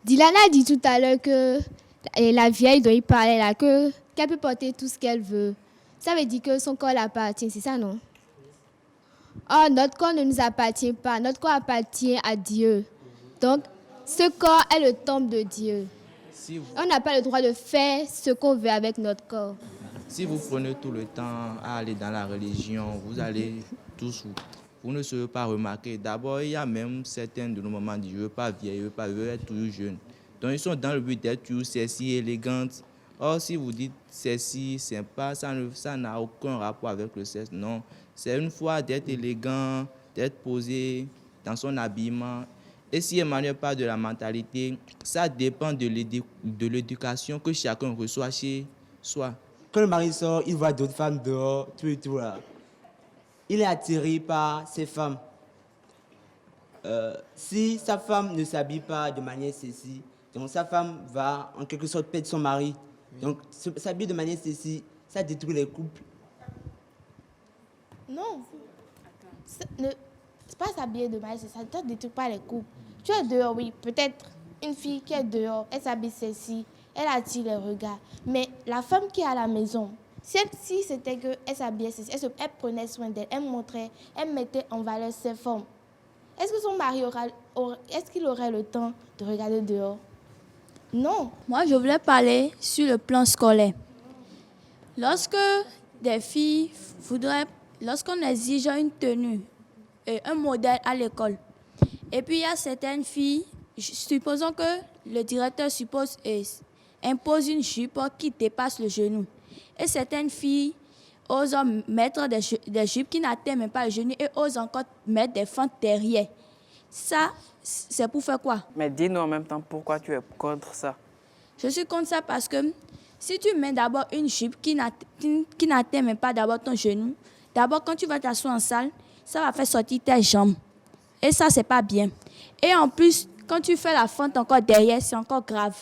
Dylan a dit tout à l'heure que la vieille dont il parlait là, qu'elle peut porter tout ce qu'elle veut. Ça veut dire que son corps l'appartient, c'est ça, non? Oh, notre corps ne nous appartient pas. Notre corps appartient à Dieu. Donc, ce corps est le temple de Dieu. On n'a pas le droit de faire ce qu'on veut avec notre corps. Si vous prenez tout le temps à aller dans la religion, vous allez tous, vous ne serez pas remarqué. D'abord, il y a même certains de nos mamans qui disent, je ne veux pas vieillir, je veux être toujours jeune. Donc, ils sont dans le but d'être toujours sexy, élégante. Or, si vous dites sexy, sympa, ça n'a aucun rapport avec le sexe. Non, c'est une fois d'être élégant, d'être posé dans son habillement. Et si Emmanuel parle de la mentalité, ça dépend de l'éducation que chacun reçoit chez soi. Quand le mari sort, il voit d'autres femmes dehors, tout et tout là. Il est attiré par ces femmes. Si sa femme ne s'habille pas de manière sexy, donc sa femme va en quelque sorte perdre son mari. Donc s'habiller de manière sexy, ça détruit les couples. Non. C'est pas s'habiller de manière sexy, ça ne détruit pas les couples. Tu es dehors, oui, peut-être une fille qui est dehors, elle s'habille sexy, elle attire les regards. Mais la femme qui est à la maison, si c'était qu'elle s'habillait sexy, elle prenait soin d'elle, elle mettait en valeur ses formes. Est-ce que son mari aurait le temps de regarder dehors? Non. Moi, je voulais parler sur le plan scolaire. Lorsque des filles lorsqu'on exige une tenue et un modèle à l'école, et puis il y a certaines filles, supposons que le directeur impose une jupe qui dépasse le genou. Et certaines filles osent mettre des jupes qui n'atteignent même pas le genou et osent encore mettre des fentes derrière. Ça, c'est pour faire quoi? Mais dis-nous en même temps pourquoi tu es contre ça. Je suis contre ça parce que si tu mets d'abord une jupe qui n'atteint même pas d'abord ton genou, d'abord quand tu vas t'asseoir en salle, ça va faire sortir tes jambes. Et ça, c'est pas bien. Et en plus, quand tu fais la fente encore derrière, c'est encore grave.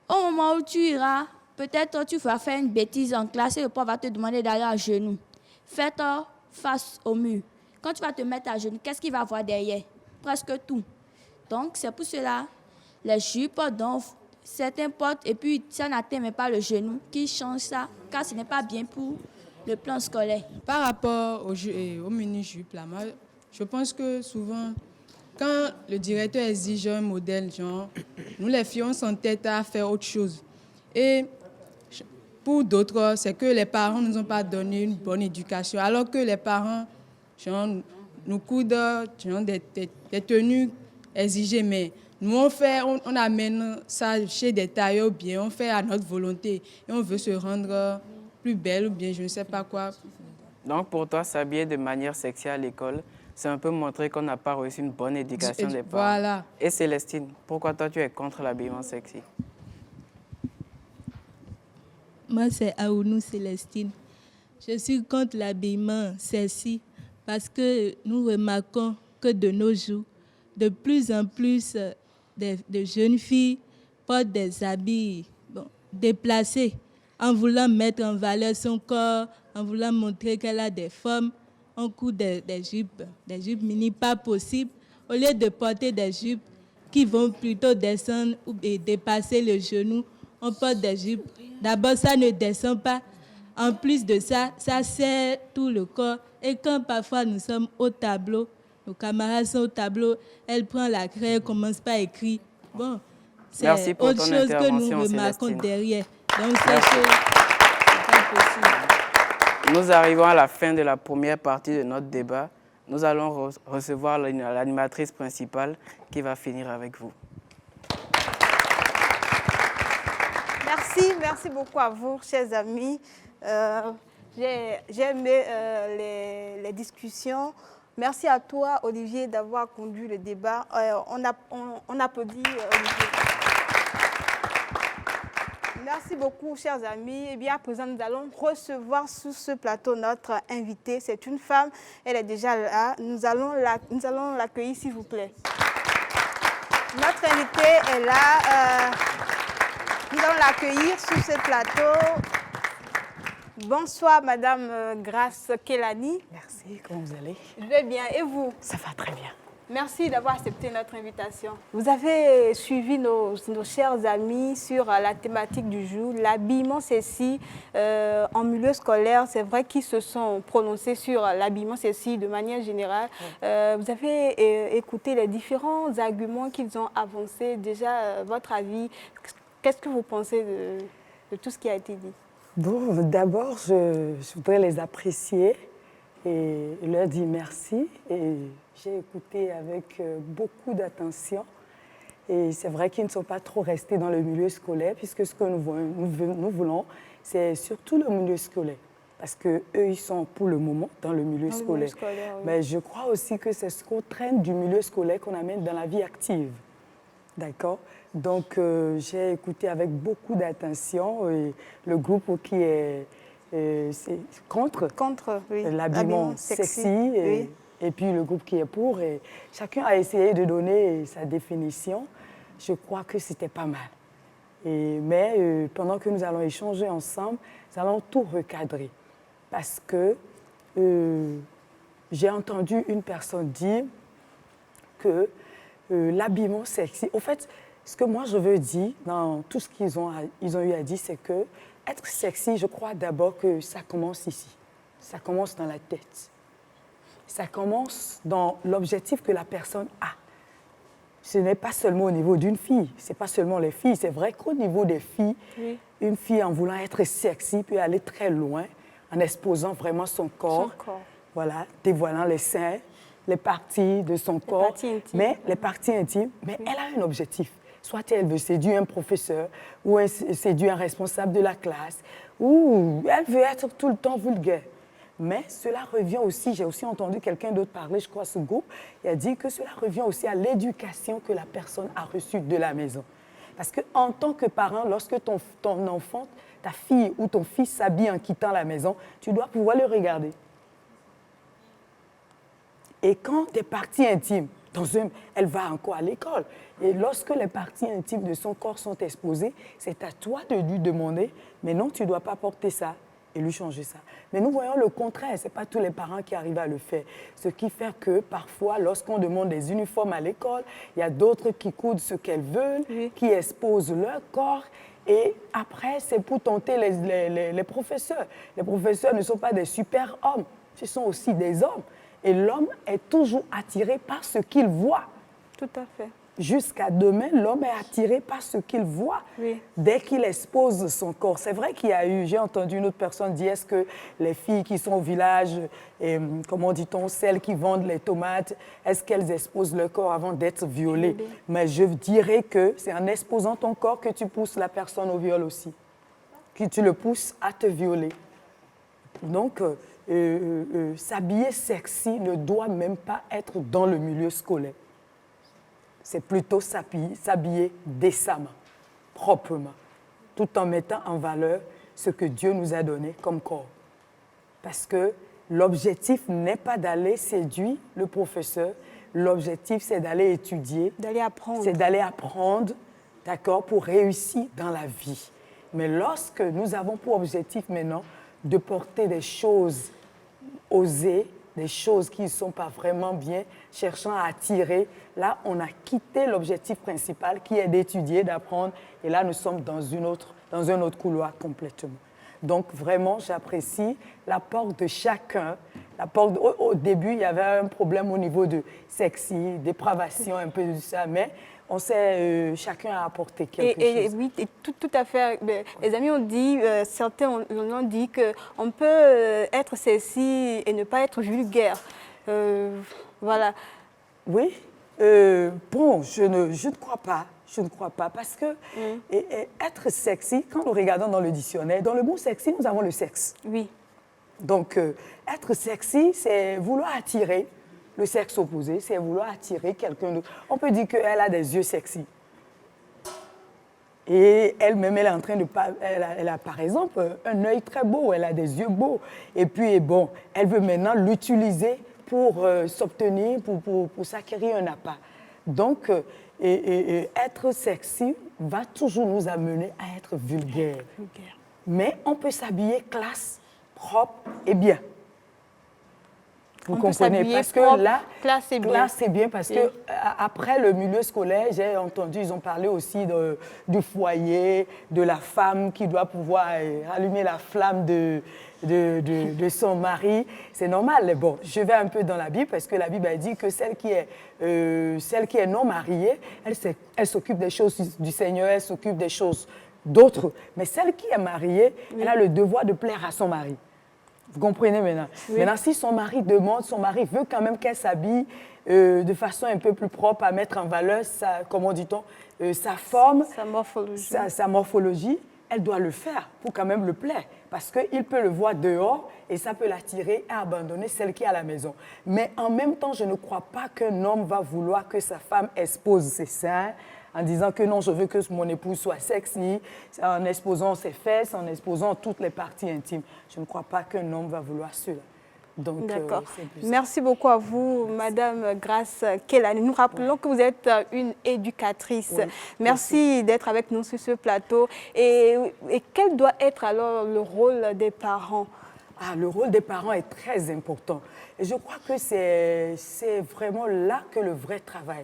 Au moment où tu iras, peut-être tu vas faire une bêtise en classe et le prof va te demander d'aller à genoux. Fais-toi face au mur. Quand tu vas te mettre à genoux, qu'est-ce qu'il va voir derrière? Presque tout. Donc, c'est pour cela, les jupes, donc, certains portent et puis ça n'atteint même pas le genou, qui change ça, car ce n'est pas bien pour le plan scolaire. Par rapport au mini-jupe, là, moi, je pense que souvent, quand le directeur exige un modèle, genre, nous les filles, on s'entête à faire autre chose. Et pour d'autres, c'est que les parents ne nous ont pas donné une bonne éducation, alors que les parents, genre, nous coudent genre, des tenues exigées, mais nous, on amène ça chez des tailleurs bien, on fait à notre volonté et on veut se rendre plus belle ou bien je ne sais pas quoi. Donc pour toi, s'habiller de manière sexy à l'école, c'est un peu montrer qu'on n'a pas reçu une bonne éducation des parents. Voilà. Et Célestine, pourquoi toi tu es contre l'habillement sexy? Moi, c'est Aounou Célestine. Je suis contre l'habillement sexy parce que nous remarquons que de nos jours, de plus en plus de jeunes filles portent des habits déplacés en voulant mettre en valeur son corps, en voulant montrer qu'elle a des formes. On coud des jupes mini pas possibles, au lieu de porter des jupes qui vont plutôt descendre et dépasser le genou. On porte des jupes. D'abord, ça ne descend pas. En plus de ça, ça serre tout le corps. Et quand parfois nous sommes au tableau, nos camarades sont au tableau, elle prend la craie, elle commence par écrire. Bon, c'est autre chose que nous remarquons derrière. Donc, c'est pas possible. Nous arrivons à la fin de la première partie de notre débat. Nous allons recevoir l'animatrice principale qui va finir avec vous. Merci beaucoup à vous, chers amis. J'ai aimé les discussions. Merci à toi, Olivier, d'avoir conduit le débat. On applaudit Olivier. Merci beaucoup, chers amis. Et bien, à présent, nous allons recevoir sur ce plateau notre invitée. C'est une femme, elle est déjà là. Nous allons l'accueillir, s'il vous plaît. Notre invitée est là. Nous allons l'accueillir sur ce plateau. Bonsoir, Madame Grace Kelani. Merci, comment vous allez? Je vais bien, et vous? Ça va très bien. Merci d'avoir accepté notre invitation. Vous avez suivi nos chers amis sur la thématique du jour, l'habillement sexy en milieu scolaire. C'est vrai qu'ils se sont prononcés sur l'habillement sexy de manière générale. Vous avez écouté les différents arguments qu'ils ont avancés. Déjà, votre avis, qu'est-ce que vous pensez de tout ce qui a été dit? Bon, d'abord, je voudrais les apprécier et leur dire merci. Et j'ai écouté avec beaucoup d'attention. Et c'est vrai qu'ils ne sont pas trop restés dans le milieu scolaire, puisque ce que nous voulons, c'est surtout le milieu scolaire. Parce qu'eux, ils sont pour le moment dans le milieu scolaire. Oui. Mais je crois aussi que c'est ce qu'on traîne du milieu scolaire qu'on amène dans la vie active. D'accord? Donc, j'ai écouté avec beaucoup d'attention le groupe qui est contre oui. l'habillement sexy et puis le groupe qui est pour. Et chacun a essayé de donner sa définition. Je crois que c'était pas mal. Mais pendant que nous allons échanger ensemble, nous allons tout recadrer. Parce que j'ai entendu une personne dire que l'habillement sexy... Au fait, ce que moi je veux dire dans tout ce qu'ils ont eu à dire, c'est que être sexy, je crois d'abord que ça commence ici. Ça commence dans la tête. Ça commence dans l'objectif que la personne a. Ce n'est pas seulement au niveau d'une fille, ce n'est pas seulement les filles. C'est vrai qu'au niveau des filles, une fille en voulant être sexy peut aller très loin en exposant vraiment son corps. Voilà, dévoilant les seins, les parties de son corps, les parties intimes, mais elle a un objectif. Soit elle veut séduire un professeur, ou elle séduire un responsable de la classe, ou elle veut être tout le temps vulgaire. Mais cela revient aussi, j'ai aussi entendu quelqu'un d'autre parler, je crois, ce groupe, il a dit que cela revient aussi à l'éducation que la personne a reçue de la maison. Parce qu'en tant que parent, lorsque ton enfant, ta fille ou ton fils s'habille en quittant la maison, tu dois pouvoir le regarder. Et quand des parties intimes, elle va encore à l'école. Et lorsque les parties intimes de son corps sont exposées, c'est à toi de lui demander, mais non, tu ne dois pas porter ça et lui changer ça. Mais nous voyons le contraire, ce n'est pas tous les parents qui arrivent à le faire. Ce qui fait que parfois, lorsqu'on demande des uniformes à l'école, il y a d'autres qui coudent ce qu'elles veulent, qui exposent leur corps. Et après, c'est pour tenter les professeurs. Les professeurs ne sont pas des super hommes, ce sont aussi des hommes. Et l'homme est toujours attiré par ce qu'il voit. Tout à fait. Jusqu'à demain, l'homme est attiré par ce qu'il voit dès qu'il expose son corps. C'est vrai qu'il y a eu, j'ai entendu une autre personne dire, est-ce que les filles qui sont au village, comment dit-on, celles qui vendent les tomates, est-ce qu'elles exposent leur corps avant d'être violées? Mais je dirais que c'est en exposant ton corps que tu pousses la personne au viol aussi, que tu le pousses à te violer. Donc, s'habiller sexy ne doit même pas être dans le milieu scolaire. C'est plutôt s'habiller décemment, proprement, tout en mettant en valeur ce que Dieu nous a donné comme corps. Parce que l'objectif n'est pas d'aller séduire le professeur, l'objectif c'est d'aller étudier, d'aller apprendre. C'est d'aller apprendre, d'accord, pour réussir dans la vie. Mais lorsque nous avons pour objectif maintenant de porter des choses osées, des choses qui ne sont pas vraiment bien, cherchant à attirer, là, on a quitté l'objectif principal qui est d'étudier, d'apprendre, et là, nous sommes dans un autre couloir complètement. Donc, vraiment, j'apprécie l'apport de chacun. Au début, il y avait un problème au niveau de sexy, dépravation, un peu de ça, mais on sait, chacun a apporté quelque chose. Oui, tout à fait. Les amis ont dit, certains ont dit qu'on peut être sexy et ne pas être vulgaire. Voilà. Oui. Bon, je ne crois pas. Je ne crois pas parce que être sexy, quand nous regardons dans le dictionnaire, dans le mot sexy, nous avons le sexe. Oui. Donc, être sexy, c'est vouloir attirer. Le sexe opposé, c'est vouloir attirer quelqu'un d'autre. On peut dire qu'elle a des yeux sexy. Et elle-même, elle est en train de... Elle a, par exemple, un œil très beau, elle a des yeux beaux. Et puis, bon, elle veut maintenant l'utiliser pour s'obtenir, pour s'acquérir un appât. Donc, être sexy va toujours nous amener à être vulgaire. Mais on peut s'habiller classe, propre et bien. Vous comprenez? Parce que là, classe c'est bien parce que après le milieu scolaire, j'ai entendu, ils ont parlé aussi du foyer, de la femme qui doit pouvoir allumer la flamme de son mari. C'est normal. Mais bon, je vais un peu dans la Bible parce que la Bible a dit que celle qui est non mariée, elle s'occupe des choses du Seigneur, elle s'occupe des choses d'autres. Mais celle qui est mariée, elle a le devoir de plaire à son mari. Vous comprenez maintenant? Oui. Maintenant, si son mari demande, son mari veut quand même qu'elle s'habille de façon un peu plus propre, à mettre en valeur, comment dit-on, sa forme, sa morphologie, elle doit le faire pour quand même le plaire. Parce qu'il peut le voir dehors et ça peut l'attirer à abandonner celle qui est à la maison. Mais en même temps, je ne crois pas qu'un homme va vouloir que sa femme expose ses seins en disant que non, je veux que mon épouse soit sexy, en exposant ses fesses, en exposant toutes les parties intimes. Je ne crois pas qu'un homme va vouloir cela. D'accord. Merci beaucoup à vous, Madame Grace Kelani. Nous rappelons que vous êtes une éducatrice. Oui. Merci d'être avec nous sur ce plateau. Et quel doit être alors le rôle des parents? Le rôle des parents est très important. Et je crois que c'est vraiment là que le vrai travail.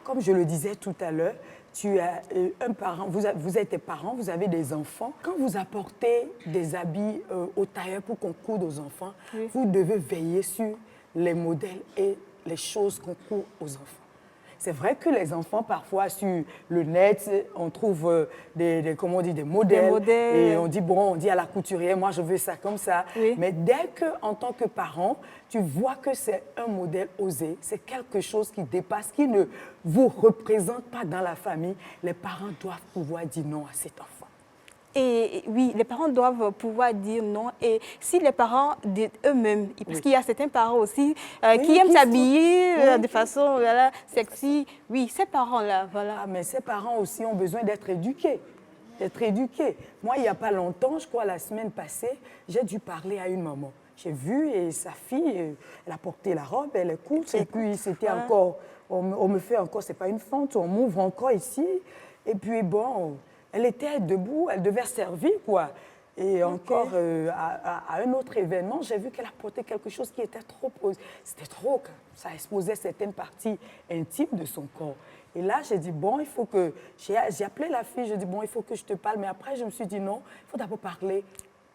Comme je le disais tout à l'heure, tu as un parent, vous êtes des parents, vous avez des enfants. Quand vous apportez des habits au tailleur pour qu'on coude aux enfants, vous devez veiller sur les modèles et les choses qu'on coud aux enfants. C'est vrai que les enfants, parfois, sur le net, on trouve des modèles. Et on dit, bon, on dit à la couturière, moi, je veux ça comme ça. Oui. Mais dès que, en tant que parent, tu vois que c'est un modèle osé, c'est quelque chose qui dépasse, qui ne vous représente pas dans la famille, les parents doivent pouvoir dire non à cet enfant. Et oui, les parents doivent pouvoir dire non. Et si les parents eux-mêmes, parce qu'il y a certains parents aussi qui aiment s'habiller de façon sexy, oui, ces parents-là, voilà. Mais ces parents aussi ont besoin d'être éduqués. Moi, il n'y a pas longtemps, je crois la semaine passée, j'ai dû parler à une maman. J'ai vu et sa fille, elle a porté la robe, elle est courte, et puis c'était encore, on me fait encore, c'est pas une fente, on m'ouvre encore ici. Et puis bon, elle était debout, elle devait servir, quoi. Et encore, à un autre événement, j'ai vu qu'elle a porté quelque chose qui était trop... C'était trop, ça exposait certaines parties intimes de son corps. Et là, j'ai dit, bon, il faut que... J'ai appelé la fille, j'ai dit, bon, il faut que je te parle. Mais après, je me suis dit, non, il faut d'abord parler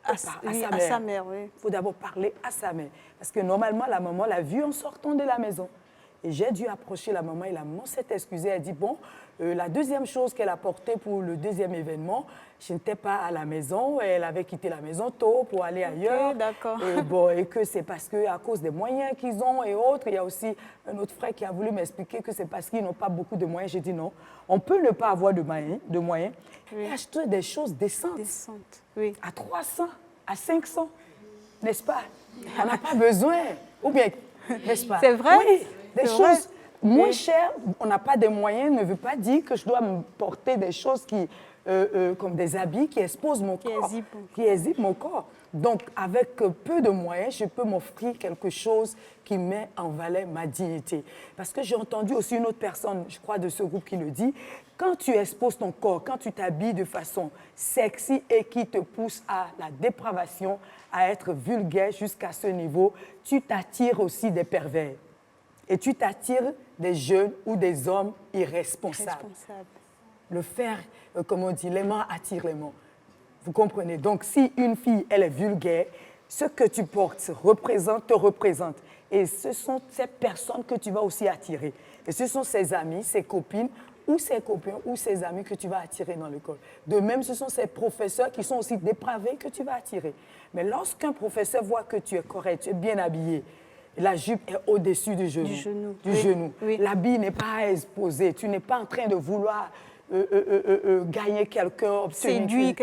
à sa mère. Il faut d'abord parler à sa mère. Parce que normalement, la maman l'a vue en sortant de la maison. Et j'ai dû approcher la maman et la maman s'est excusée. Elle dit, bon, la deuxième chose qu'elle a portée pour le deuxième événement, je n'étais pas à la maison. Elle avait quitté la maison tôt pour aller ailleurs. D'accord. Et que c'est parce qu'à cause des moyens qu'ils ont et autres, il y a aussi un autre frère qui a voulu m'expliquer que c'est parce qu'ils n'ont pas beaucoup de moyens. J'ai dit non, on peut ne pas avoir de moyens et acheter des choses décentes. Oui. À 300, à 500, n'est-ce pas? On n'a pas besoin. Ou bien, n'est-ce pas? C'est vrai? Oui. Des choses moins chères, on n'a pas de moyens, ne veut pas dire que je dois me porter des choses qui, comme des habits qui exposent mon corps, qui exhibent mon corps. Donc, avec peu de moyens, je peux m'offrir quelque chose qui met en valeur ma dignité. Parce que j'ai entendu aussi une autre personne, je crois, de ce groupe qui le dit, quand tu exposes ton corps, quand tu t'habilles de façon sexy et qui te pousse à la dépravation, à être vulgaire jusqu'à ce niveau, tu t'attires aussi des pervers. Et tu t'attires des jeunes ou des hommes irresponsables. Le faire, comme on dit, l'aimant attire l'aimant. Vous comprenez? Donc, si une fille, elle est vulgaire, ce que tu portes te représente. Et ce sont ces personnes que tu vas aussi attirer. Et ce sont ses amis, ses copines, ou ses copains, ou ses amis que tu vas attirer dans l'école. De même, ce sont ces professeurs qui sont aussi dépravés que tu vas attirer. Mais lorsqu'un professeur voit que tu es correct, tu es bien habillé, la jupe est au-dessus du genou. Oui. L'habit n'est pas exposé. Tu n'es pas en train de vouloir gagner quelqu'un, séduire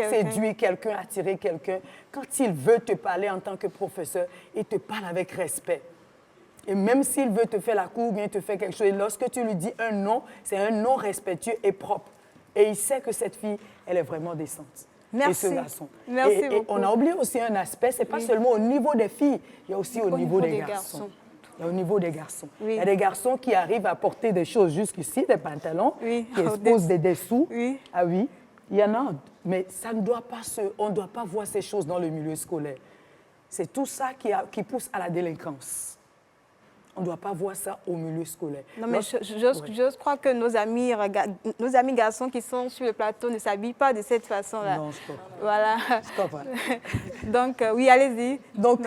quelqu'un, attirer quelqu'un. Quand il veut te parler en tant que professeur, il te parle avec respect. Et même s'il veut te faire la cour ou bien te faire quelque chose, lorsque tu lui dis un non, c'est un non respectueux et propre. Et il sait que cette fille, elle est vraiment décente. Merci. Et ce garçon. Merci beaucoup. Et on a oublié aussi un aspect, ce n'est pas seulement au niveau des filles, il y a aussi au niveau des garçons. Il y a au niveau des garçons. Il y a des garçons qui arrivent à porter des choses jusqu'ici, des pantalons, qui exposent des dessous. Ah oui, il y en a. Mais ça ne doit pas on ne doit pas voir ces choses dans le milieu scolaire. C'est tout ça qui pousse à la délinquance. On ne doit pas voir ça au milieu scolaire. Non, mais je crois que nos amis garçons qui sont sur le plateau ne s'habillent pas de cette façon-là. Non, je comprends. Voilà. Je comprends. Donc, oui, allez-y. Donc,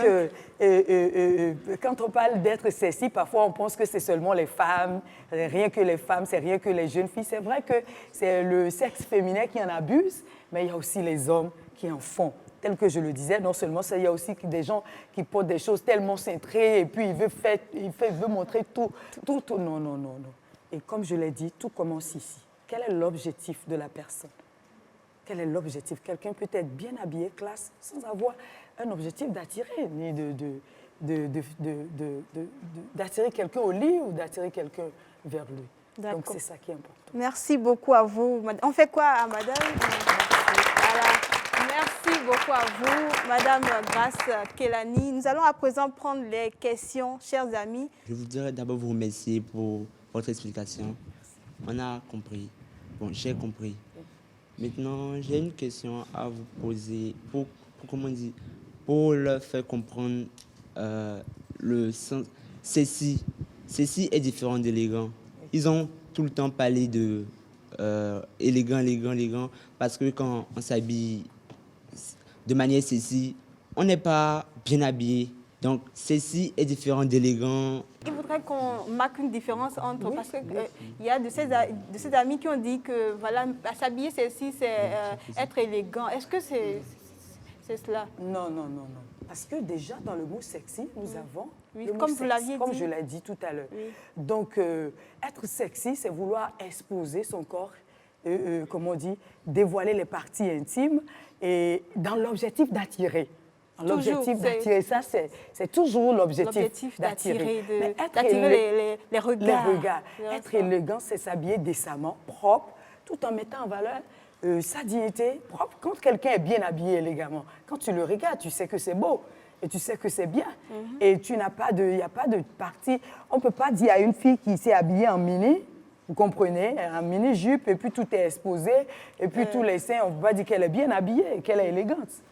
quand on parle d'être sexy, parfois on pense que c'est seulement les femmes, rien que les femmes, c'est rien que les jeunes filles. C'est vrai que c'est le sexe féminin qui en abuse, mais il y a aussi les hommes qui en font. Tel que je le disais, non seulement ça, il y a aussi des gens qui portent des choses tellement cintrées et puis il veut montrer tout. Non, non, non, non. Et comme je l'ai dit, tout commence ici. Quel est l'objectif de la personne? Quel est l'objectif? Quelqu'un peut être bien habillé, classe, sans avoir un objectif d'attirer, ni d'attirer quelqu'un au lit ou d'attirer quelqu'un vers lui. Donc c'est ça qui est important. Merci beaucoup à vous. On fait quoi à madame? Voilà. Merci beaucoup à vous, Madame Grace Kelani. Nous allons à présent prendre les questions, chers amis. Je voudrais d'abord vous remercier pour votre explication. On a compris. Bon, j'ai compris. Maintenant, j'ai une question à vous poser pour leur faire comprendre le sens. Ceci est différent d'élégant. Ils ont tout le temps parlé de élégant, parce que quand on s'habille de manière ceci, on n'est pas bien habillé. Donc, ceci est différent d'élégant. Il faudrait qu'on marque une différence entre... parce qu'il y a de ces amis qui ont dit que voilà, s'habiller ceci, c'est être élégant. Est-ce que c'est cela? Non, non, non, non. Parce que déjà, dans le mot sexy, nous avons le mot comme sexe, vous l'aviez dit. comme je l'ai dit tout à l'heure. Donc, être sexy, c'est vouloir exposer son corps, comme on dit, dévoiler les parties intimes, et dans l'objectif d'attirer. L'objectif d'attirer, ça, c'est toujours l'objectif d'attirer. D'attirer les regards. Les regards. Être élégant, c'est s'habiller décemment, propre, tout en mettant en valeur sa dignité propre. Quand quelqu'un est bien habillé élégamment, quand tu le regardes, tu sais que c'est beau et tu sais que c'est bien. Et il n'y a pas de partie. On ne peut pas dire à une fille qui s'est habillée en mini, vous comprenez, en mini-jupe, et puis tout est exposé, et puis tous les seins, on ne peut pas dire qu'elle est bien habillée, qu'elle est élégante.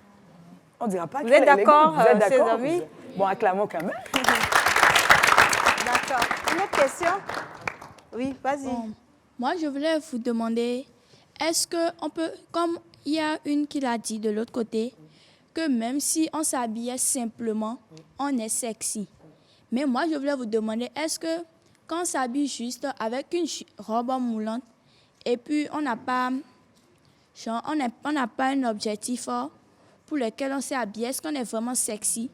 On ne dira pas qu'elle est élégante. Vous êtes d'accord, Vous êtes d'accord, amis? Bon, acclamons quand même. D'accord. Une autre question? Oui, vas-y. Bon, moi, je voulais vous demander, est-ce qu'on peut, comme il y a une qui l'a dit de l'autre côté, que même si on s'habillait simplement, on est sexy. Mais moi, je voulais vous demander, est-ce que quand on s'habille juste avec une robe moulante et puis on n'a pas un objectif pour lequel on s'est habillé, est-ce qu'on est vraiment sexy?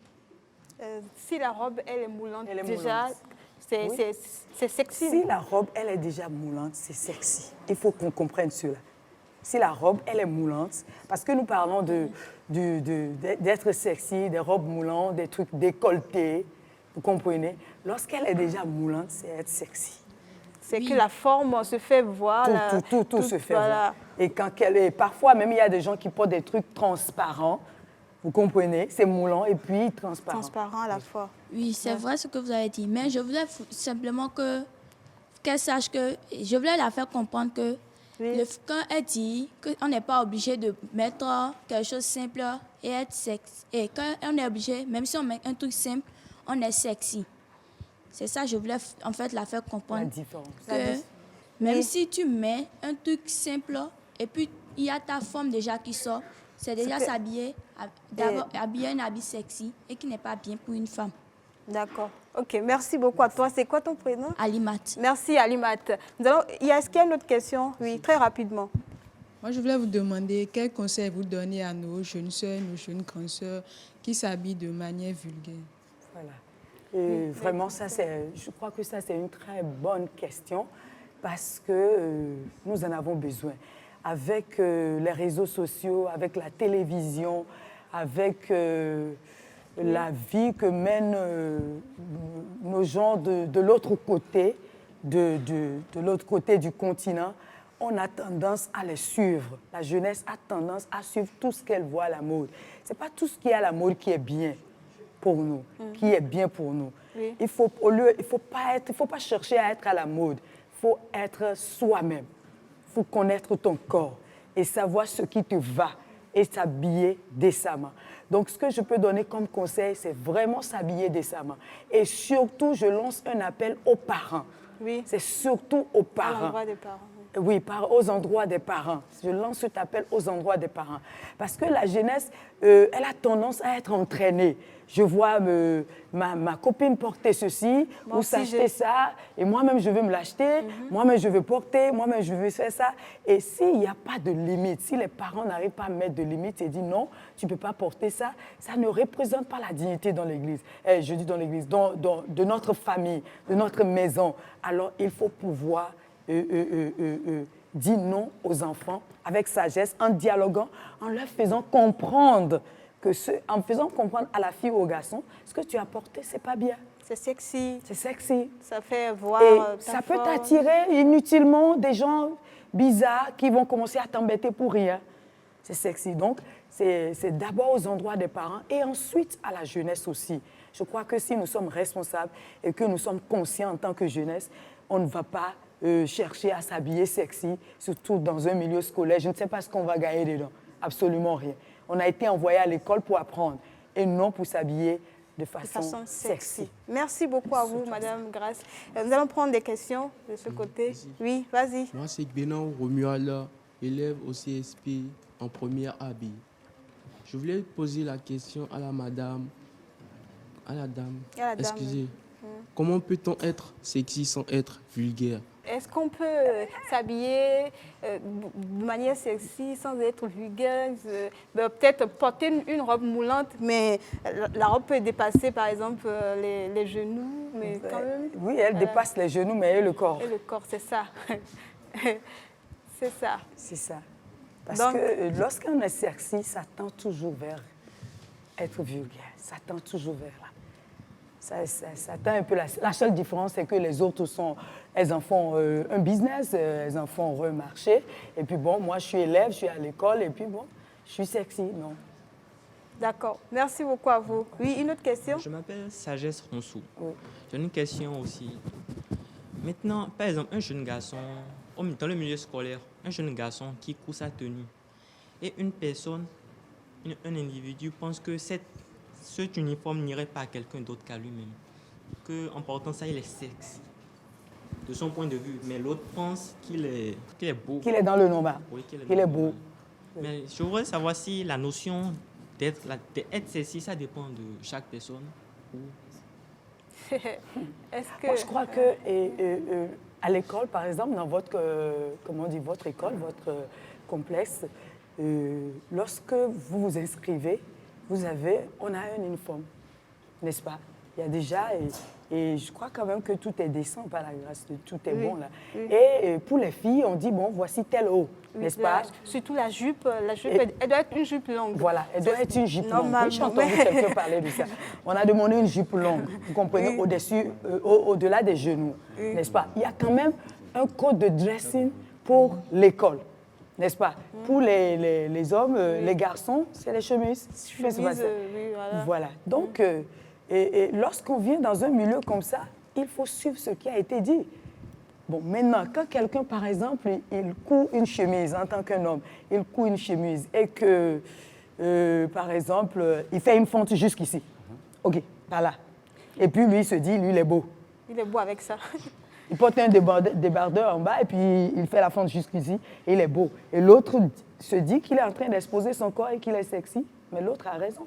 Si la robe, elle est moulante, déjà, c'est sexy. Si la robe, elle est déjà moulante, c'est sexy. Il faut qu'on comprenne cela. Si la robe, elle est moulante, parce que nous parlons d'être sexy, des robes moulantes, des trucs décolletés, vous comprenez? Lorsqu'elle est déjà moulante, c'est être sexy. C'est que la forme se fait voir. Tout se fait voir. Et quand parfois, même, il y a des gens qui portent des trucs transparents, vous comprenez? C'est moulant et puis transparent. Transparent à la fois. Oui, c'est vrai ce que vous avez dit. Mais je voulais simplement qu'elle sache que... Je voulais la faire comprendre que quand elle dit qu'on n'est pas obligé de mettre quelque chose de simple et être sexy. Et quand on est obligé, même si on met un truc simple, on est sexy. C'est ça, je voulais en fait la faire comprendre. La différence. Que même si tu mets un truc simple et puis il y a ta forme déjà qui sort, c'est déjà s'habiller, habiller un habit sexy et qui n'est pas bien pour une femme. D'accord. OK, merci beaucoup à toi. C'est quoi ton prénom? Alimat. Merci, Alimat. Est-ce qu'il y a une autre question? Oui, très rapidement. Moi, je voulais vous demander quel conseil vous donnez à nos jeunes sœurs, nos jeunes grandes sœurs qui s'habillent de manière vulgaire. Voilà. Et vraiment, je crois que ça, c'est une très bonne question parce que nous en avons besoin. Avec les réseaux sociaux, avec la télévision, avec la vie que mènent nos gens de l'autre côté, de l'autre côté du continent, on a tendance à les suivre. La jeunesse a tendance à suivre tout ce qu'elle voit à la mode. Ce n'est pas tout ce qui est à la mode qui est bien pour nous, qui est bien pour nous. Oui. Il faut pas chercher à être à la mode. Il faut être soi-même. Il faut connaître ton corps et savoir ce qui te va et s'habiller décemment. Donc, ce que je peux donner comme conseil, c'est vraiment s'habiller décemment. Et surtout, je lance un appel aux parents. Oui. C'est surtout aux parents. À l'endroit des parents. Oui, aux endroits des parents. Je lance cet appel aux endroits des parents. Parce que la jeunesse, elle a tendance à être entraînée. Je vois ma copine porter ceci, ou s'acheter ça, et moi-même je veux me l'acheter, moi-même je veux porter, moi-même je veux faire ça. Et s'il n'y a pas de limite, si les parents n'arrivent pas à mettre de limite et disent non, tu ne peux pas porter ça, ça ne représente pas la dignité dans l'Église. Je dis dans l'Église, de notre famille, de notre maison. Alors il faut pouvoir dire non aux enfants avec sagesse, en dialoguant, en leur faisant comprendre en faisant comprendre à la fille ou au garçon, ce que tu as porté, c'est pas bien. C'est sexy. C'est sexy. Ça fait voir. Et ça peut t'attirer inutilement des gens bizarres qui vont commencer à t'embêter pour rien. C'est sexy. Donc, c'est d'abord aux endroits des parents et ensuite à la jeunesse aussi. Je crois que si nous sommes responsables et que nous sommes conscients en tant que jeunesse, on ne va pas chercher à s'habiller sexy, surtout dans un milieu scolaire. Je ne sais pas ce qu'on va gagner dedans. Absolument rien. On a été envoyé à l'école pour apprendre et non pour s'habiller de façon sexy. Merci beaucoup à vous, Madame Grace. Nous allons prendre des questions de ce côté. Oui, vas-y. Moi, c'est Gbenan Romuald, élève au CSP en première AB. Je voulais poser la question à la madame. À la dame. Excusez. Comment peut-on être sexy sans être vulgaire? Est-ce qu'on peut s'habiller de manière sexy sans être vulgaire? Peut-être porter une robe moulante, mais la robe peut dépasser, par exemple, les genoux, mais quand même... Oui, elle dépasse les genoux, mais et le corps. Et le corps, c'est ça. C'est ça. C'est ça. Parce que lorsqu'on est sexy, ça tend toujours vers être vulgaire. Ça tend toujours vers là. Ça tend un peu la seule différence, c'est que les autres elles en font un business, elles en font remarcher. Et puis bon, moi je suis élève, je suis à l'école, et puis bon, je suis sexy, non. D'accord. Merci beaucoup à vous. Oui, une autre question? Je m'appelle Sagesse Ronsou. Oui. J'ai une question aussi. Maintenant, par exemple, un jeune garçon, dans le milieu scolaire, un jeune garçon qui coud sa tenue, et une personne, un individu pense que cet uniforme n'irait pas à quelqu'un d'autre qu'à lui-même. Qu'en portant ça, il est sexy, de son point de vue. Mais l'autre pense qu'il est beau. Qu'il est dans le nombre. Oui, qu'il est beau. Mais je voudrais savoir si la notion d'être sexy, ça dépend de chaque personne. Moi, je crois que à l'école, par exemple, dans votre école, votre complexe, lorsque vous vous inscrivez, on a un uniforme, n'est-ce pas? Il y a déjà, et je crois quand même que tout est décent par la grâce de tout est bon là. Oui. Et pour les filles, on dit, bon, voici tel haut, n'est-ce pas? Surtout la jupe, elle doit être une jupe longue. Voilà, elle doit être une jupe longue. Oui, j'ai entendu quelqu'un parler de ça. On a demandé une jupe longue, vous comprenez, au-delà des genoux, n'est-ce pas? Il y a quand même un code de dressing pour l'école. N'est-ce pas? Pour les hommes, les garçons, c'est les chemises. Voilà. Donc, et lorsqu'on vient dans un milieu comme ça, il faut suivre ce qui a été dit. Bon, maintenant, quand quelqu'un, par exemple, il coud une chemise en tant qu'un homme, il coud une chemise et que, par exemple, il fait une fente jusqu'ici. OK, par là. Et puis, lui, il se dit, lui, il est beau. Il est beau avec ça. Il porte un débardeur en bas et puis il fait la fente jusqu'ici et il est beau. Et l'autre se dit qu'il est en train d'exposer son corps et qu'il est sexy, mais l'autre a raison.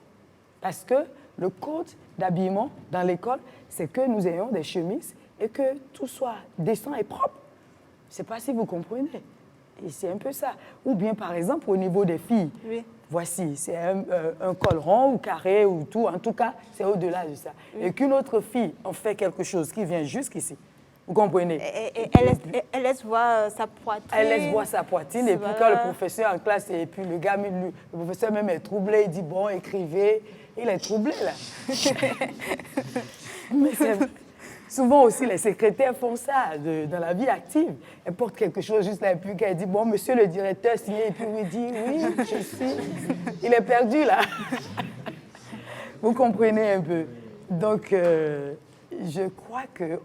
Parce que le code d'habillement dans l'école, c'est que nous ayons des chemises et que tout soit décent et propre. Je ne sais pas si vous comprenez. Et c'est un peu ça. Ou bien, par exemple, au niveau des filles, voici, c'est un col rond ou carré ou tout. En tout cas, c'est au-delà de ça. Et qu'une autre fille en fait quelque chose qui vient jusqu'ici. Vous comprenez? Elle laisse voir sa poitrine. Elle laisse voir sa poitrine. Et puis quand le professeur en classe, et puis le gars, le professeur même est troublé, il dit, bon, écrivez. Il est troublé, là. Mais souvent aussi, les secrétaires font ça dans la vie active. Elle porte quelque chose juste là, et puis elle dit, bon, monsieur le directeur, signé. Et puis il dit, oui, je suis. Il est perdu, là. Vous comprenez un peu. Donc, je crois que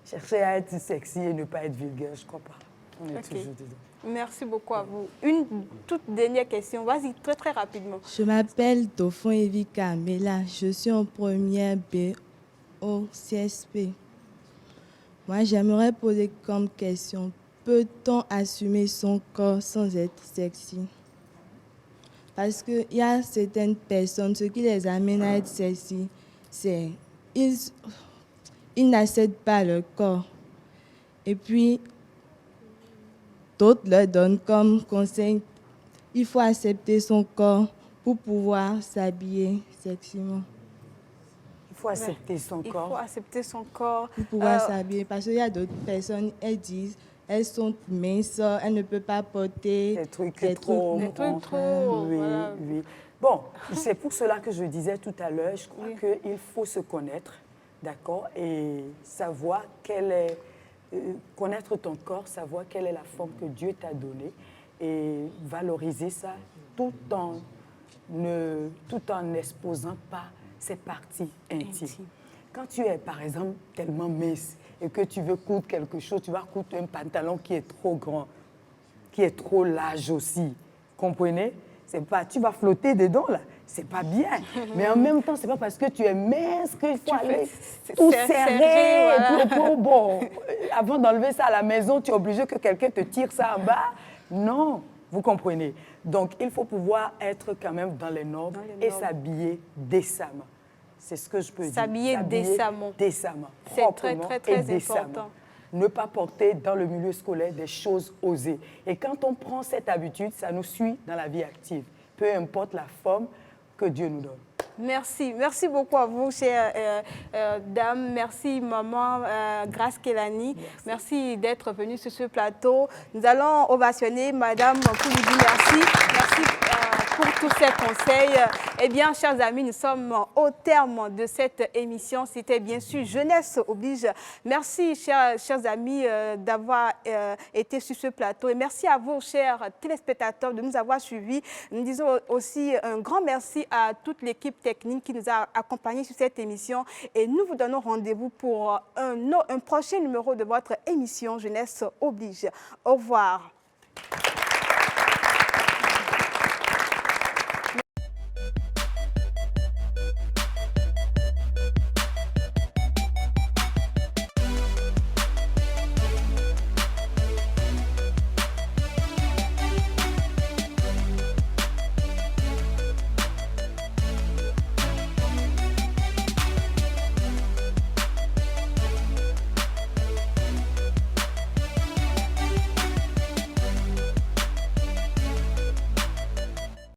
chercher à être sexy et ne pas être vulgaire, je ne crois pas. On est Ok. toujours dedans. Merci beaucoup à vous. Une toute dernière question. Vas-y, très très rapidement. Je m'appelle Dauphin Evie Carmela. Je suis en première B au CSP. Moi, j'aimerais poser comme question, peut-on assumer son corps sans être sexy? Parce qu'il y a certaines personnes, ce qui les amène à être sexy, c'est ils n'acceptent pas leur corps. Et puis, d'autres leur donnent comme conseil, il faut accepter son corps pour pouvoir s'habiller sexuellement. Il faut accepter son corps. Il faut accepter son corps. Pour pouvoir s'habiller. Parce qu'il y a d'autres personnes, elles disent, elles sont minces, elles ne peuvent pas porter des trucs trop. Oui, voilà. oui. Bon, c'est pour cela que je disais tout à l'heure, je crois qu'il faut se connaître, d'accord, et savoir quelle est, connaître ton corps, savoir quelle est la forme que Dieu t'a donnée et valoriser ça tout en n'exposant pas ses parties intimes. Quand tu es, par exemple, tellement mince et que tu veux coudre quelque chose, tu vas coudre un pantalon qui est trop grand, qui est trop large aussi. Comprenez? C'est pas, tu vas flotter dedans, là. C'est pas bien. Mais en même temps, c'est pas parce que tu es mince qu'il faut aller tout serrer. Voilà. Bon, avant d'enlever ça à la maison, tu es obligé que quelqu'un te tire ça en bas. Non, vous comprenez. Donc, il faut pouvoir être quand même dans les normes et s'habiller décemment. C'est ce que je peux dire. S'habiller décemment. Décemment. C'est très, très, très important. Ne pas porter dans le milieu scolaire des choses osées. Et quand on prend cette habitude, ça nous suit dans la vie active. Peu importe la forme que Dieu nous donne. Merci. Merci beaucoup à vous, chère dame. Merci, maman Grace Kelani. Merci d'être venue sur ce plateau. Nous allons ovationner madame pour vous dire merci. Merci pour tous ces conseils. Eh bien, chers amis, nous sommes au terme de cette émission. C'était bien sûr Jeunesse oblige. Merci, chers amis, d'avoir été sur ce plateau. Et merci à vous, chers téléspectateurs, de nous avoir suivis. Nous disons aussi un grand merci à toute l'équipe technique qui nous a accompagnés sur cette émission. Et nous vous donnons rendez-vous pour un prochain numéro de votre émission Jeunesse oblige. Au revoir.